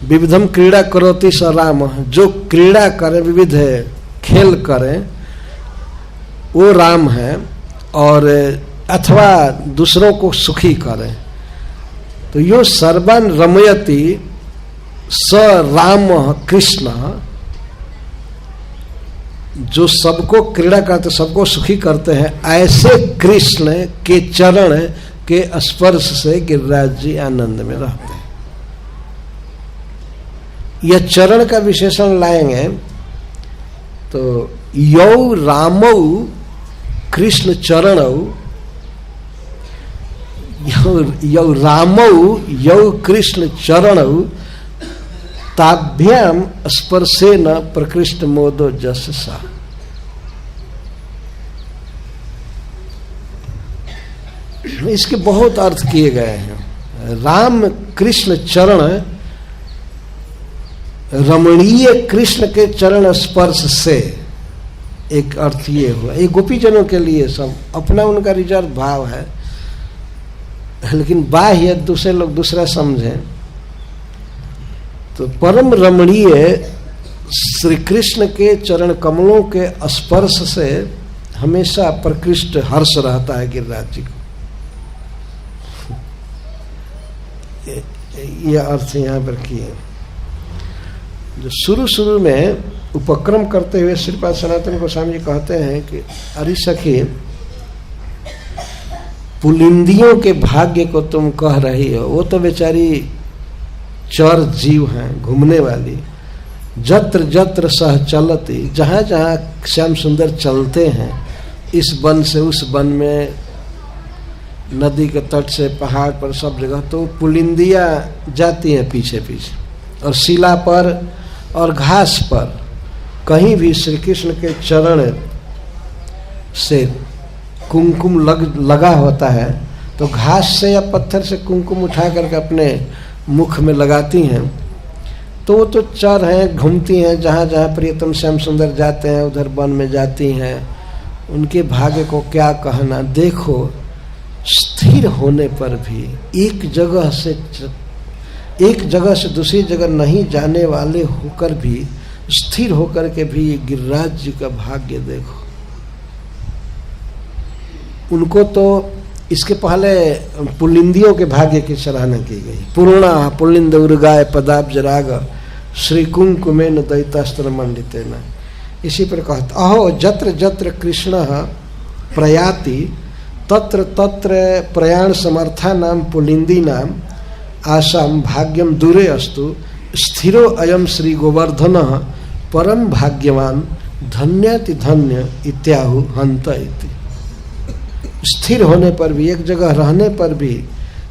S1: विविधम क्रीड़ा करोति स राम, जो क्रीड़ा करे, विविध खेल करे, वो राम है। और अथवा दूसरों को सुखी करे, तो यो सर्वन रमयति स राम कृष्ण, जो सबको क्रीड़ा करते, सबको सुखी करते हैं, ऐसे कृष्ण के चरण के स्पर्श से गिरिराज जी आनंद में रहते हैं। यह चरण का विशेषण लाएंगे तो यौ रामौ कृष्ण चरणौ, यौ रामौ यौ कृष्ण चरणौ ताभ्याम स्पर्शेन प्रकृष्ट मोदो जससा। इसके बहुत अर्थ किए गए हैं। राम कृष्ण चरण, रमणीय कृष्ण के चरण स्पर्श से, एक अर्थ ये हुआ। ये गोपी जनों के लिए सब अपना उनका रिजर्व भाव है, लेकिन बाह्य दूसरे लोग दूसरा समझें। तो परम रमणीय श्री कृष्ण के चरण कमलों के स्पर्श से हमेशा प्रकृष्ट हर्ष रहता है गिरिराज जी को। यह अर्थ यहाँ पर किए। जो शुरू में उपक्रम करते हुए श्रीपाद सनातन गोस्वामी जी कहते हैं कि अरे सखी, पुलिंदियों के भाग्य को तुम कह रही हो, वो तो बेचारी चर जीव हैं, घूमने वाली। जत्र जत्र सह चलती, जहाँ जहाँ श्याम सुंदर चलते हैं, इस वन से उस वन में, नदी के तट से पहाड़ पर, सब जगह, तो पुलिंदिया जाती हैं पीछे पीछे। और शिला पर और घास पर कहीं भी श्री कृष्ण के चरण से कुमकुम लगा होता है, तो घास से या पत्थर से कुमकुम उठा करके अपने मुख में लगाती हैं। तो वो तो चर हैं, घूमती हैं, जहाँ जहाँ प्रियतम श्याम सुंदर जाते हैं उधर वन में जाती हैं। उनके भाग्य को क्या कहना। देखो, स्थिर होने पर भी एक जगह से दूसरी जगह नहीं जाने वाले होकर भी, स्थिर होकर के भी गिरिराज जी का भाग्य देखो। उनको तो इसके पहले पुलिंदियों के भाग्य की सराहना की गई। पूर्णा पुलिंद उर्गाय पदाब्ज राग श्री कुंकुमेन दैतास्त्र मंडितेन। इसी पर कहता अहो जत्र जत्र कृष्ण प्रयाति तत्र तत्र प्रयाण समर्था नाम पुलिंदी नाम आसाम भाग्यम दूरे अस्तु स्थिरो अयम श्री गोवर्धन परम भाग्यवान धन्यति धन्य इत्याहु हंत इति। स्थिर होने पर भी, एक जगह रहने पर भी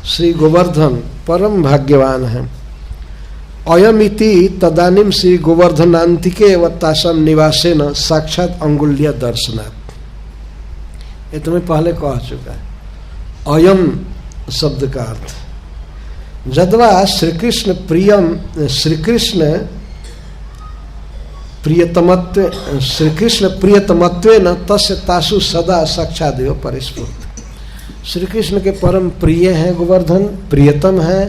S1: श्री गोवर्धन परम भाग्यवान है। अयमिति तदानीम श्री गोवर्धनांतिके व तासम निवासेन साक्षात अंगुल्य दर्शनात्। ये तुम्हें पहले कह चुका है। अयम शब्द का अर्थ जद्वा श्रीकृष्ण प्रियतमत्व न तस्य तासु सदा साक्षादेव परिस्फुट। श्री कृष्ण के परम प्रिय हैं गोवर्धन, प्रियतम है,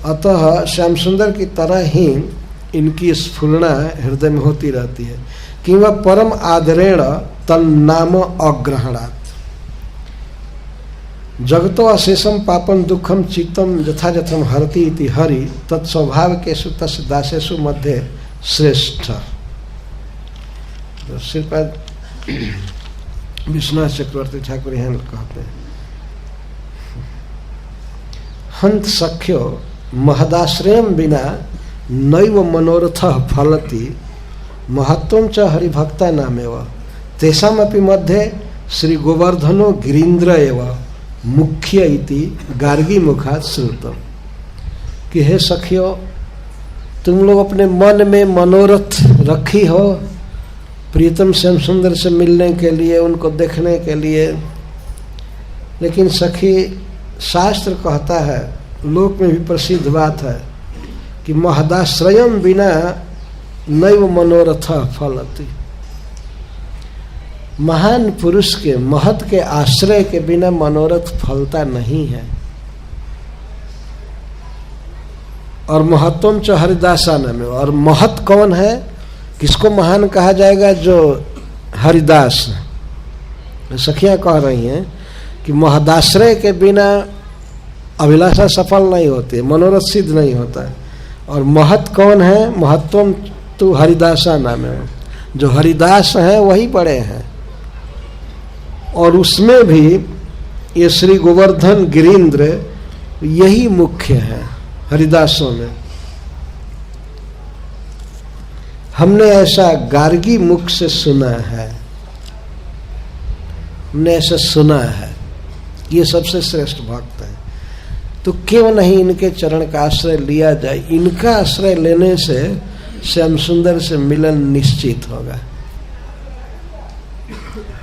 S1: अतः श्याम सुंदर की तरह ही इनकी स्फुरना हृदय में होती रहती है। कि वह परम आदरेण तन्नाम अग्रहणात् जगतो अशेषम पापम दुखम चित्तम यथा यथम हरति इति हरि तत्स्वभाव केषु तस्य दासेषु मध्य श्रेष्ठ। तो श्रीपाद विश्वनाथ चक्रवर्ती ठाकुर यहाँ कहते हैं हंत सख्यो महदाश्रयम बिना नैव मनोरथ फलति महत्वं च हरिभक्ता नामेव तेषामपि मध्ये श्री गोवर्धनो गिरीन्द्र एव मुख्य इति गार्गी मुखात् श्रुतम्। कि हे सखियो, तुम लोग अपने मन में मनोरथ रखी हो प्रीतम श्याम सुंदर से मिलने के लिए, उनको देखने के लिए, लेकिन सखी शास्त्र कहता है, लोक में भी प्रसिद्ध बात है कि महदाश्रयम बिना नैव मनोरथ फलति। महान पुरुष के महत के आश्रय के बिना मनोरथ फलता नहीं है। और महत्वम च हरिदासाना में, और महत कौन है, किसको महान कहा जाएगा, जो हरिदास। सखियां कह रही हैं कि महदाश्रय के बिना अभिलाषा सफल नहीं होती, मनोरथ सिद्ध नहीं होता। और महत कौन है, महत्वम तो हरिदासा नाम है, जो हरिदास है वही बड़े हैं। और उसमें भी ये श्री गोवर्धन गिरीन्द्र यही मुख्य है हरिदासों में। हमने ऐसा गार्गी मुख से सुना है, हमने ऐसा सुना है, ये सबसे श्रेष्ठ भक्त है। तो क्यों नहीं इनके चरण का आश्रय लिया जाए। इनका आश्रय लेने से श्याम सुंदर से मिलन निश्चित होगा।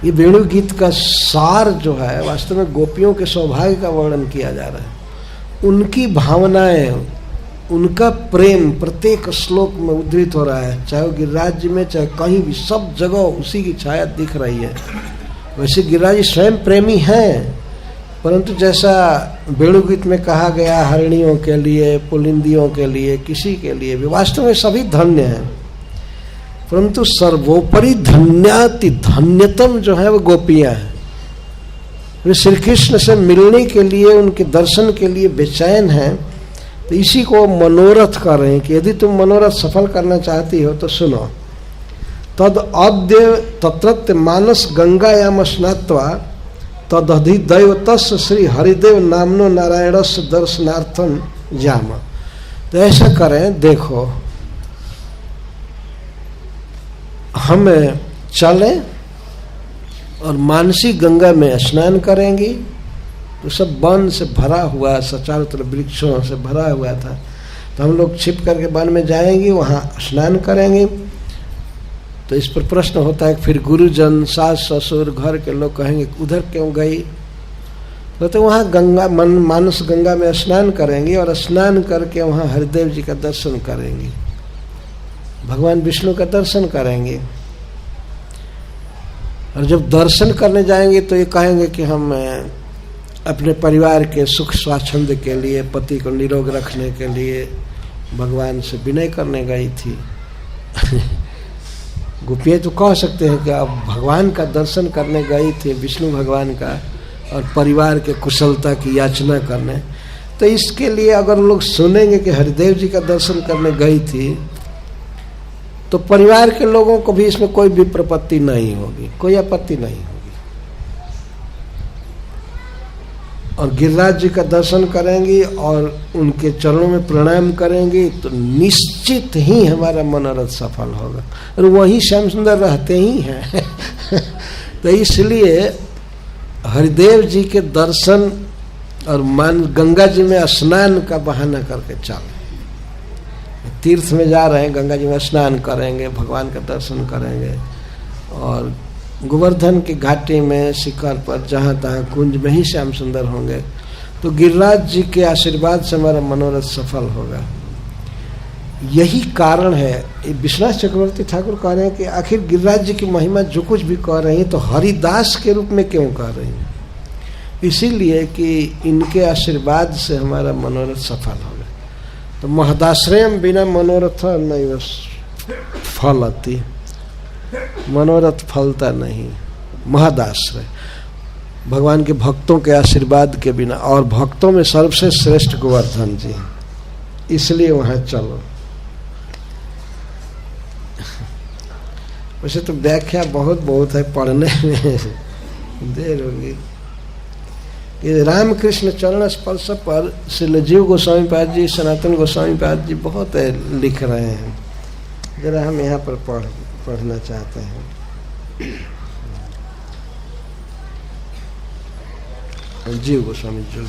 S1: ये वेणु गीत का सार जो है वास्तव में गोपियों के सौभाग्य का वर्णन किया जा रहा है। उनकी भावनाएं, उनका प्रेम प्रत्येक श्लोक में उद्धृत हो रहा है, चाहे वो गिरिराज जी में, चाहे कहीं भी, सब जगह उसी की छाया दिख रही है। वैसे गिरिराज जी स्वयं प्रेमी हैं, परंतु जैसा वेणुगीत में कहा गया, हरिणियों के लिए, पुलिंदियों के लिए, किसी के लिए भी, वास्तव में सभी धन्य हैं, परंतु सर्वोपरि धन्याति धन्यतम जो है वो गोपियां हैं। वे श्री कृष्ण से मिलने के लिए, उनके दर्शन के लिए बेचैन हैं। तो इसी को मनोरथ कर रहे हैं कि यदि तुम मनोरथ सफल करना चाहती हो तो सुनो। तद अद्य तत्रत्य मानस गंगायाम स्नात्वा तदधिदैवतस् श्री हरिदेव नामनो नारायणस्य दर्शनार्थम जाम। तो ऐसा करें, देखो हम चलें और मानसी गंगा में स्नान करेंगी। तो सब वन से भरा हुआ, चारों तरफ वृक्षों से भरा हुआ था, तो हम लोग छिप करके वन में जाएंगे, वहाँ स्नान करेंगे। तो इस पर प्रश्न होता है, फिर गुरुजन, सास ससुर, घर के लोग कहेंगे उधर क्यों गई। तो वहाँ गंगा मानस गंगा में स्नान करेंगे और स्नान करके वहाँ हरिदेव जी का दर्शन करेंगे। भगवान विष्णु का दर्शन करेंगे। और जब दर्शन करने जाएंगे तो ये कहेंगे कि हम अपने परिवार के सुख स्वाच्छंद्य के लिए, पति को निरोग रखने के लिए भगवान से विनय करने गई थी। गोपियाँ तो कह सकते हैं कि अब भगवान का दर्शन करने गई थी, विष्णु भगवान का, और परिवार के कुशलता की याचना करने। तो इसके लिए अगर लोग सुनेंगे कि हरिदेव जी का दर्शन करने गई थी, तो परिवार के लोगों को भी इसमें कोई भी प्रपत्ति नहीं होगी, कोई आपत्ति नहीं होगी। और गिरिराज जी का दर्शन करेंगी और उनके चरणों में प्रणाम करेंगी तो निश्चित ही हमारा मनोरथ सफल होगा। और वही श्याम सुंदर रहते ही हैं। तो इसलिए हरिदेव जी के दर्शन और गंगा जी में स्नान का बहाना करके चल, तीर्थ में जा रहे हैं, गंगा जी में स्नान करेंगे, भगवान का दर्शन करेंगे, और गोवर्धन की घाटी में शिखर पर जहाँ तहाँ कुंज में ही श्याम सुंदर होंगे। तो गिरिराज जी के आशीर्वाद से हमारा मनोरथ सफल होगा। यही कारण है, विश्वनाथ चक्रवर्ती ठाकुर कह रहे हैं कि आखिर गिरिराज जी की महिमा जो कुछ भी कह रही है तो हरिदास के रूप में क्यों कह रही है? इसीलिए कि इनके आशीर्वाद से हमारा मनोरथ सफल होगा। तो महदाश्रयम बिना मनोरथ नहीं फलती, मनोरथ फलता नहीं। महदाश्रय भगवान के भक्तों के आशीर्वाद के बिना, और भक्तों में सबसे श्रेष्ठ गोवर्धन जी, इसलिए वहां चलो। वैसे तो व्याख्या बहुत है, पढ़ने में देर होगी। ये रामकृष्ण चरण स्पर्श पर श्री जीव गोस्वामी पाद जी, सनातन गोस्वामी पाद जी बहुत लिख रहे हैं। जरा हम यहाँ पर पढ़ना चाहते हैं। जीव गोस्वामी जी,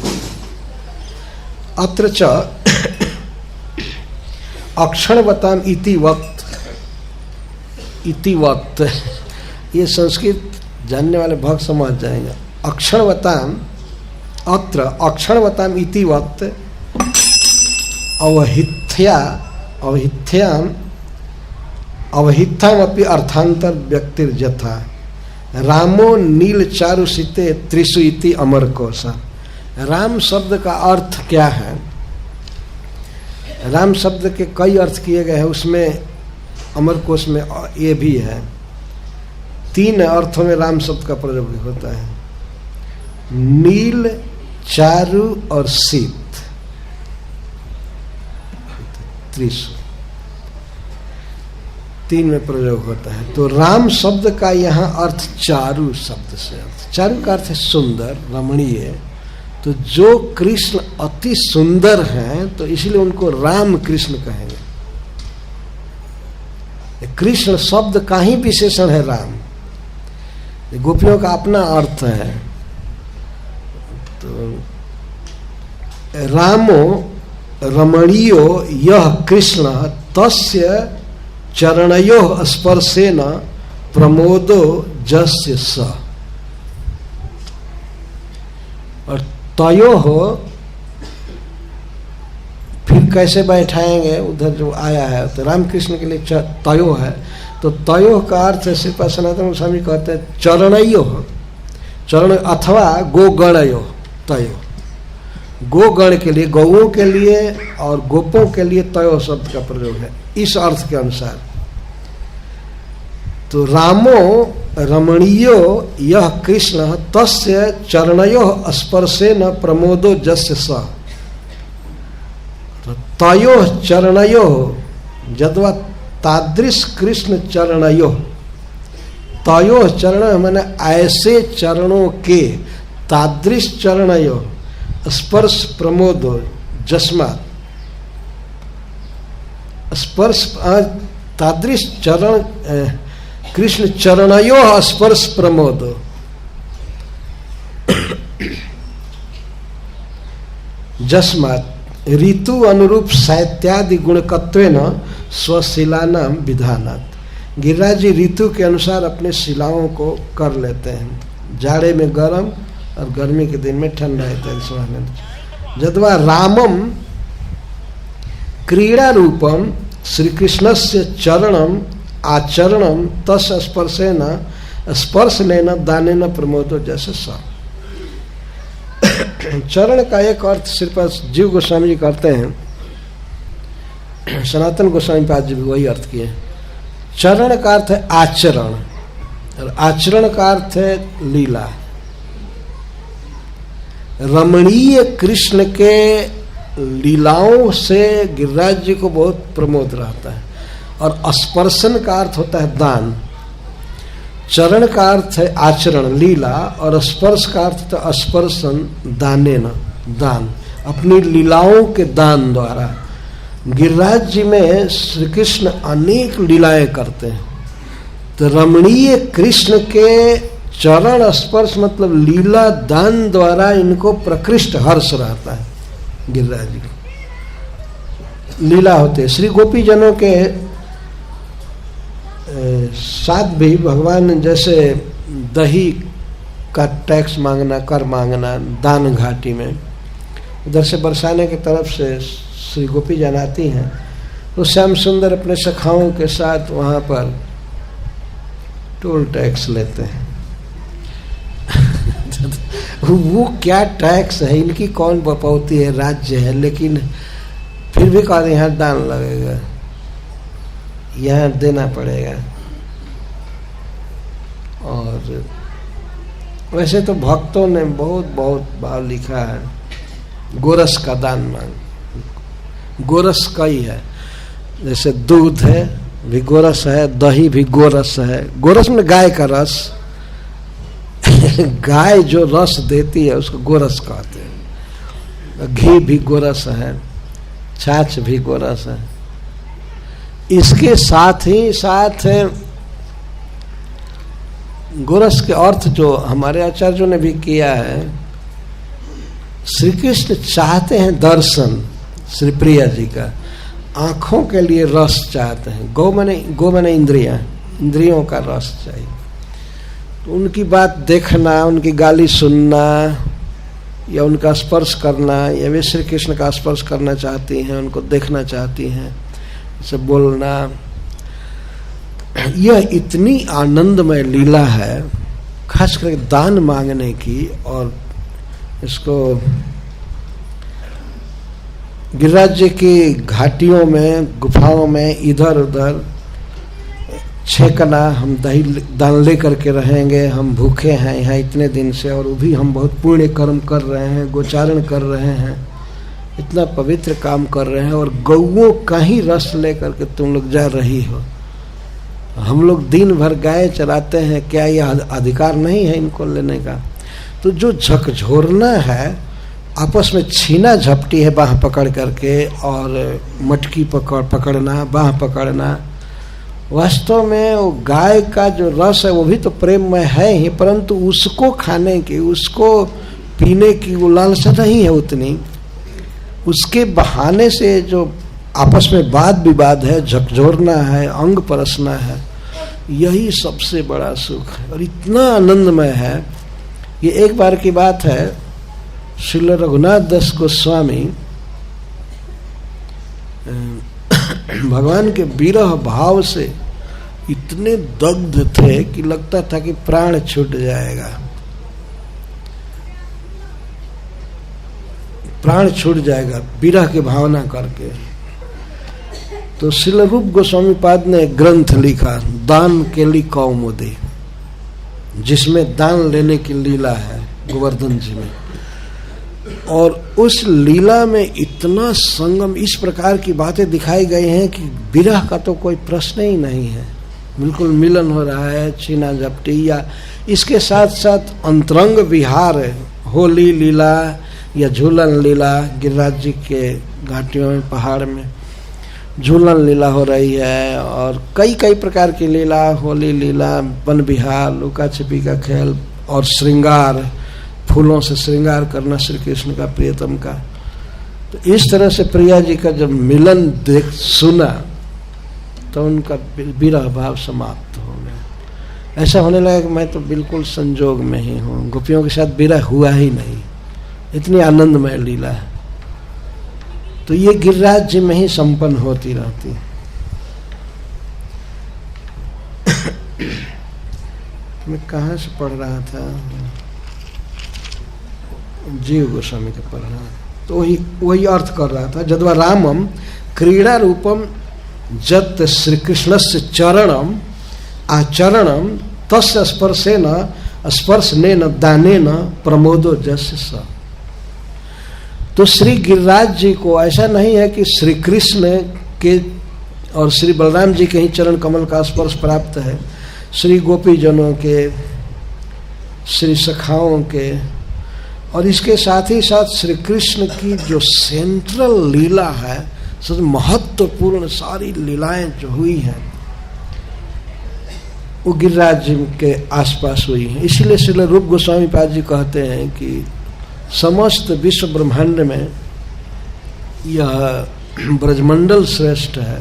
S1: अत्र च अक्षणवताम इति वक्त, ये संस्कृत जानने वाले भक्त समझ जाएंगे। अक्षणवताम, अत्र अक्षणवताम इति वक्त अवहित्याम अपि अर्थांतर व्यक्तिर्यथा रामो नील चारुशीते त्रिषु इति अमर कोशा। राम शब्द का अर्थ क्या है? राम शब्द के कई अर्थ किए गए हैं, उसमें अमर कोश में ये भी है। 3 अर्थों में राम शब्द का प्रयोग होता है, नील, चारु और शीत, त्रिशु, 3 में प्रयोग होता है। तो राम शब्द का यहाँ अर्थ चारु शब्द से अर्थ, चारु का अर्थ है सुंदर, रमणीय। तो जो कृष्ण अति सुंदर हैं तो इसलिए उनको राम कृष्ण कहेंगे। कृष्ण शब्द का ही विशेषण है राम, गोपियों का अपना अर्थ है। तो रामो रमणीयो यह कृष्ण तस्य चरणयो स्पर्शेन प्रमोदो जस्य स। और तयो हो फिर कैसे बैठाएंगे, उधर जो आया है तो रामकृष्ण के लिए तयो है। तो तयो का अर्थ श्रीपाद सनातन गोस्वामी कहते हैं चरणयो, चरण अथवा गोगणयो। तयो गोगण के लिए, गौओं के लिए और गोपों के लिए तयो शब्द का प्रयोग है इस अर्थ के अनुसार। तो रामो रमणीयो यह कृष्ण तस्य चरणयो स्पर्शेन प्रमोदो जस्य स। तो तयो चरणयो जद्वा तादृश कृष्ण चरणयो, तयो चरण माने ऐसे चरणों के, तादृश चरणयो स्पर्श प्रमोदो जस्मात्, स्पर्श तादृश चरण कृष्ण चरणयो स्पर्श प्रमोदो। जस्मात् ऋतु अनुरूप साहित्यादि गुणकत्वेन स्वशिलानाम विधानात्। गिरिराज जी ऋतु के अनुसार अपने शिलाओं को कर लेते हैं, जाड़े में गर्म और गर्मी के दिन में ठंडा रहता है। जद्वा रामम क्रीड़ा रूपम श्री कृष्णस्य चरणम आचरणम तस् स्पर्शेन स्पर्शनेन दानेन प्रमोदो जैसे सा। चरण का एक अर्थ श्रीपाद जीव गोस्वामी जी करते हैं, सनातन गोस्वामी पाद जी भी वही अर्थ किए। चरण का अर्थ है आचरण और आचरण का अर्थ है लीला। रमणीय कृष्ण के लीलाओं से गिरिराज जी को बहुत प्रमोद रहता है। और स्पर्शन का अर्थ होता है दान। चरण का अर्थ है आचरण लीला और स्पर्श का अर्थ है स्पर्शन दाने न दान, अपनी लीलाओं के दान द्वारा। गिरिराज जी में श्री कृष्ण अनेक लीलाएं करते हैं, तो रमणीय कृष्ण के चरण स्पर्श मतलब लीला दान द्वारा इनको प्रकृष्ट हर्ष रहता है। गिरिराज जी लीला होते श्री गोपी जनों के साथ भी भगवान जैसे दही का टैक्स मांगना, कर मांगना दान घाटी में, उधर से बरसाने की तरफ से श्री गोपी जन आती हैं, तो श्याम सुंदर अपने सखाओं के साथ वहाँ पर टोल टैक्स लेते हैं। वो क्या टैक्स है, इनकी कौन बपौती है, राज्य है, लेकिन फिर भी कहते यहाँ दान लगेगा, यहाँ देना पड़ेगा। और वैसे तो भक्तों ने बहुत बहुत भाव लिखा है, गोरस का दान मांग। गोरस का ही है, जैसे दूध है भी गोरस है, दही भी गोरस है। गोरस में गाय का रस गाय जो रस देती है उसको गोरस कहते हैं। घी भी गोरस है, छाछ भी गोरस है। इसके साथ ही साथ गोरस के अर्थ जो हमारे आचार्यों ने भी किया है, श्री कृष्ण चाहते हैं दर्शन श्री प्रिया जी का, आंखों के लिए रस चाहते हैं। गो माने इंद्रियों का रस चाहिए। तो उनकी बात देखना, उनकी गाली सुनना या उनका स्पर्श करना, या वे श्री कृष्ण का स्पर्श करना चाहती हैं, उनको देखना चाहती हैं, से बोलना, यह इतनी आनंदमय लीला है, खास करके दान मांगने की। और इसको गिरिराज जी की घाटियों में, गुफाओं में इधर उधर छेकना, हम दही दान ले करके रहेंगे, हम भूखे हैं यहाँ इतने दिन से और वो भी हम बहुत पुण्य कर्म कर रहे हैं, गोचारण कर रहे हैं, इतना पवित्र काम कर रहे हैं, और गौओं का ही रस लेकर के तुम लोग जा रही हो। हम लोग दिन भर गाय चराते हैं, क्या यह अधिकार नहीं है इनको लेने का? तो जो झकझोरना है, आपस में छीना झपटी है बाह पकड़ करके, और मटकी पकड़ना, बाह पकड़ना, वास्तव में वो गाय का जो रस है वो भी तो प्रेममय है ही, परंतु उसको खाने की, उसको पीने की वो लालसा नहीं है उतनी। उसके बहाने से जो आपस में वाद विवाद है, झकझोरना है, अंग परसना है, यही सबसे बड़ा सुख है और इतना आनंदमय है। ये एक बार की बात है, श्रील रघुनाथ दास गोस्वामी भगवान के विरह भाव से इतने दग्ध थे कि लगता था कि प्राण छूट जाएगा, प्राण छूट जाएगा विरह की भावना करके। तो श्रील रूप गोस्वामी पाद ने एक ग्रंथ लिखा, दान केली कौमुदी, जिसमें दान लेने की लीला है गोवर्धन जी में। और उस लीला में इतना संगम, इस प्रकार की बातें दिखाई गई हैं कि विरह का तो कोई प्रश्न ही नहीं है, बिल्कुल मिलन हो रहा है, छीना झपटी, या इसके साथ साथ अंतरंग विहार, होली लीला या झूलन लीला। गिरिराज जी के घाटियों में, पहाड़ में झूलन लीला हो रही है, और कई कई प्रकार की लीला, होली लीला, वन विहार, लुका छिपी का खेल, और श्रृंगार, फूलों से श्रृंगार करना श्री कृष्ण का, प्रियतम का। तो इस तरह से प्रिया जी का जब मिलन देख सुना तो उनका विरह भाव समाप्त हो गया। ऐसा होने लगा कि मैं तो बिल्कुल संजोग में ही हूँ, गोपियों के साथ विरह हुआ ही नहीं, इतनी आनंदमय लीला है। तो ये गिरिराज जी में ही संपन्न होती रहती है। मैं कहाँ से पढ़ रहा था, जीव गोस्वामी का पढ़ रहा था, तो वही अर्थ कर रहा था। जद्वा रामम क्रीड़ा रूपम जत श्री कृष्ण से चरणम आचरणम तस्य स्पर्श ने न दाने न प्रमोदो जस्य स। तो श्री गिरिराज जी को ऐसा नहीं है कि श्री कृष्ण के और श्री बलराम जी के ही चरण कमल का स्पर्श प्राप्त है, श्री गोपी जनों के, श्री सखाओं के, और इसके साथ ही साथ श्री कृष्ण की जो सेंट्रल लीला है, सब महत्वपूर्ण सारी लीलाएं जो हुई हैं वो गिरिराज जी के आसपास हुई हैं। इसलिए श्रील रूप गोस्वामी पाद जी कहते हैं कि समस्त विश्व ब्रह्मांड में यह ब्रजमंडल श्रेष्ठ है,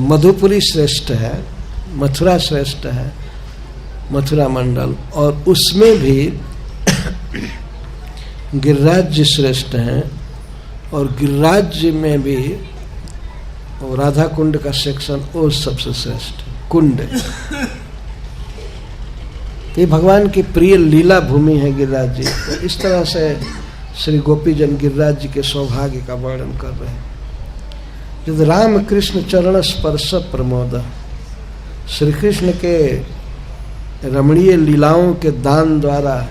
S1: मधुपुरी श्रेष्ठ है, मथुरा श्रेष्ठ है, मथुरा मंडल, और उसमें भी गिरिराज जी श्रेष्ठ हैं, और गिरिराज जी में भी और राधा कुंड का सेक्शन वो सबसे श्रेष्ठ कुंड। ये भगवान की प्रिय लीला भूमि है गिरिराज जी। तो इस तरह से श्री गोपी जन गिरिराज जी के सौभाग्य का वर्णन कर रहे हैं। जब राम कृष्ण चरण स्पर्श प्रमोद, श्री कृष्ण के रमणीय लीलाओं के दान द्वारा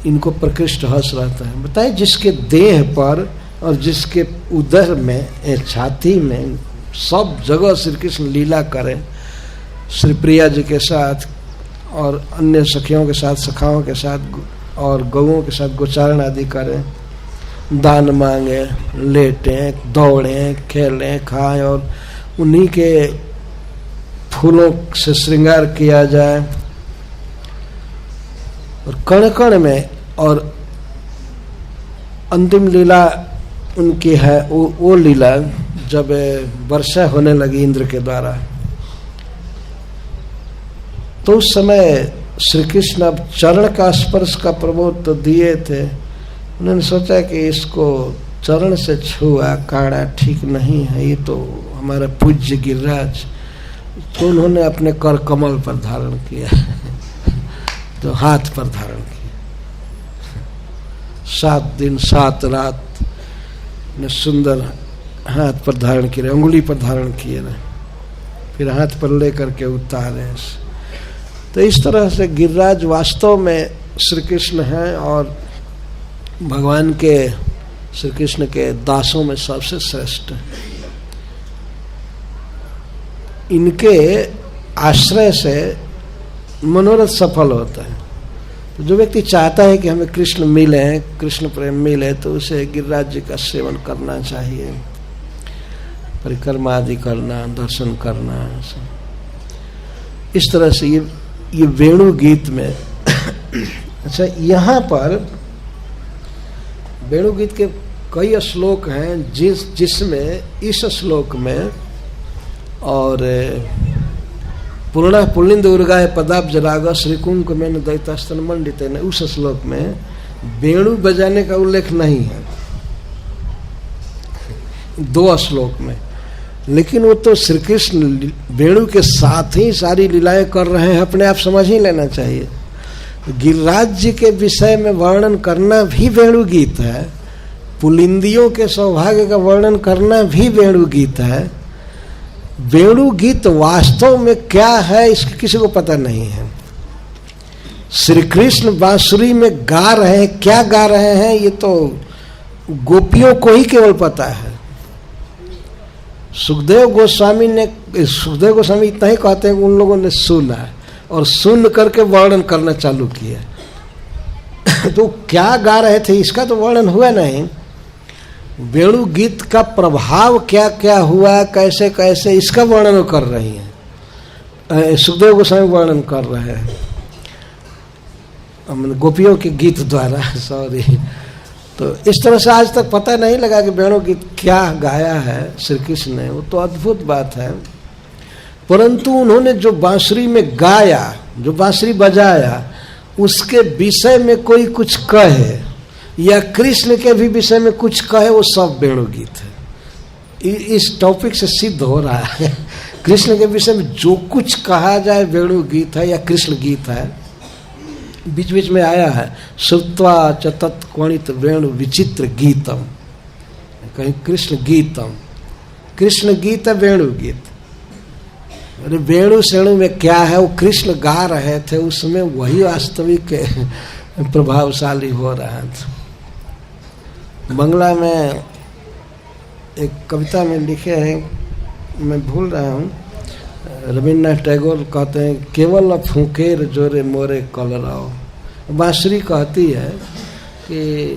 S1: इनको प्रकृष्ट हर्ष रहता है। बताए जिसके देह पर और जिसके उदर में, छाती में, सब जगह श्री कृष्ण लीला करें, श्री प्रिया जी के साथ और अन्य सखियों के साथ, सखाओं के साथ और गौओं के साथ गोचारण आदि करें, दान मांगे, लेटें, दौड़ें, खेलें, खाएं, और उन्हीं के फूलों से श्रृंगार किया जाए, और कण कण में, और अंतिम लीला उनकी है वो लीला जब वर्षा होने लगी इंद्र के द्वारा, तो उस समय श्री कृष्ण अब चरण का स्पर्श का प्रबोध तो दिए थे, उन्होंने सोचा कि इसको चरण से छुआ काड़ा ठीक नहीं है, ये तो हमारा पूज्य गिरिराज, तो उन्होंने अपने कर कमल पर धारण किया तो हाथ पर धारण किया। 7 दिन 7 रात ने सुंदर हाथ पर धारण किए, अंगुली पर धारण किए ना, फिर हाथ पर लेकर के उतारे। तो इस तरह से गिरिराज वास्तव में श्री कृष्ण हैं और भगवान के, श्री कृष्ण के दासों में सबसे श्रेष्ठ है। इनके आश्रय से मनोरथ सफल होता है। तो जो व्यक्ति चाहता है कि हमें कृष्ण मिले, कृष्ण प्रेम मिले, तो उसे गिरिराज जी का सेवन करना चाहिए, परिक्रमा आदि करना, दर्शन करना। इस तरह से ये वेणु गीत में अच्छा, यहाँ पर वेणु गीत के कई श्लोक हैं जिसमें इस श्लोक में और पूर्णा पुलिंद उर्गाय पदाब्ज राग श्रीकुंक में दैतास्तन मंडित, उस श्लोक में वेणु बजाने का उल्लेख नहीं है 2 श्लोक में, लेकिन वो तो श्री कृष्ण वेणु के साथ ही सारी लीलाएं कर रहे हैं, अपने आप समझ ही लेना चाहिए। गिरिराज जी के विषय में वर्णन करना भी वेणु गीत है, पुलिंदियों के सौभाग्य का वर्णन करना भी वेणु गीत है। वेणु गीत वास्तव में क्या है इसका किसी को पता नहीं है। श्री कृष्ण बांसुरी में गा रहे हैं, क्या गा रहे हैं ये तो गोपियों को ही केवल पता है। सुखदेव गोस्वामी इतना ही कहते हैं कि उन लोगों ने सुना और सुन करके वर्णन करना चालू किया तो क्या गा रहे थे इसका तो वर्णन हुआ नहीं। वेणु गीत का प्रभाव क्या क्या हुआ, कैसे कैसे, इसका वर्णन कर रही हैं, सुखदेव गोस्वामी वर्णन कर रहे हैं गोपियों के गीत द्वारा। सॉरी, तो इस तरह से आज तक पता नहीं लगा कि वेणु गीत क्या गाया है श्री कृष्ण ने, वो तो अद्भुत बात है। परंतु उन्होंने जो बांसुरी में गाया, जो बांसुरी बजाया, उसके विषय में कोई कुछ कहे या कृष्ण के भी विषय में कुछ कहे, वो सब वेणु गीत है। इस टॉपिक से सिद्ध हो रहा है कृष्ण के विषय में जो कुछ कहा जाए वेणु गीत है या कृष्ण गीत है। बीच बीच में आया है सुत्वा च तत्कोणित वेणु विचित्र गीतम, कहीं कृष्ण गीतम, कृष्ण गीत है वेणु गीत। अरे वेणु सेणु में क्या है, वो कृष्ण गा रहे थे, उसमें वही वास्तविक प्रभावशाली हो रहा था। बंगला में एक कविता में लिखे हैं, मैं भूल रहा हूँ, रविन्द्रनाथ टैगोर कहते हैं केवल फूंकेर जोरे मोरे कलराओ। बांसुरी कहती है कि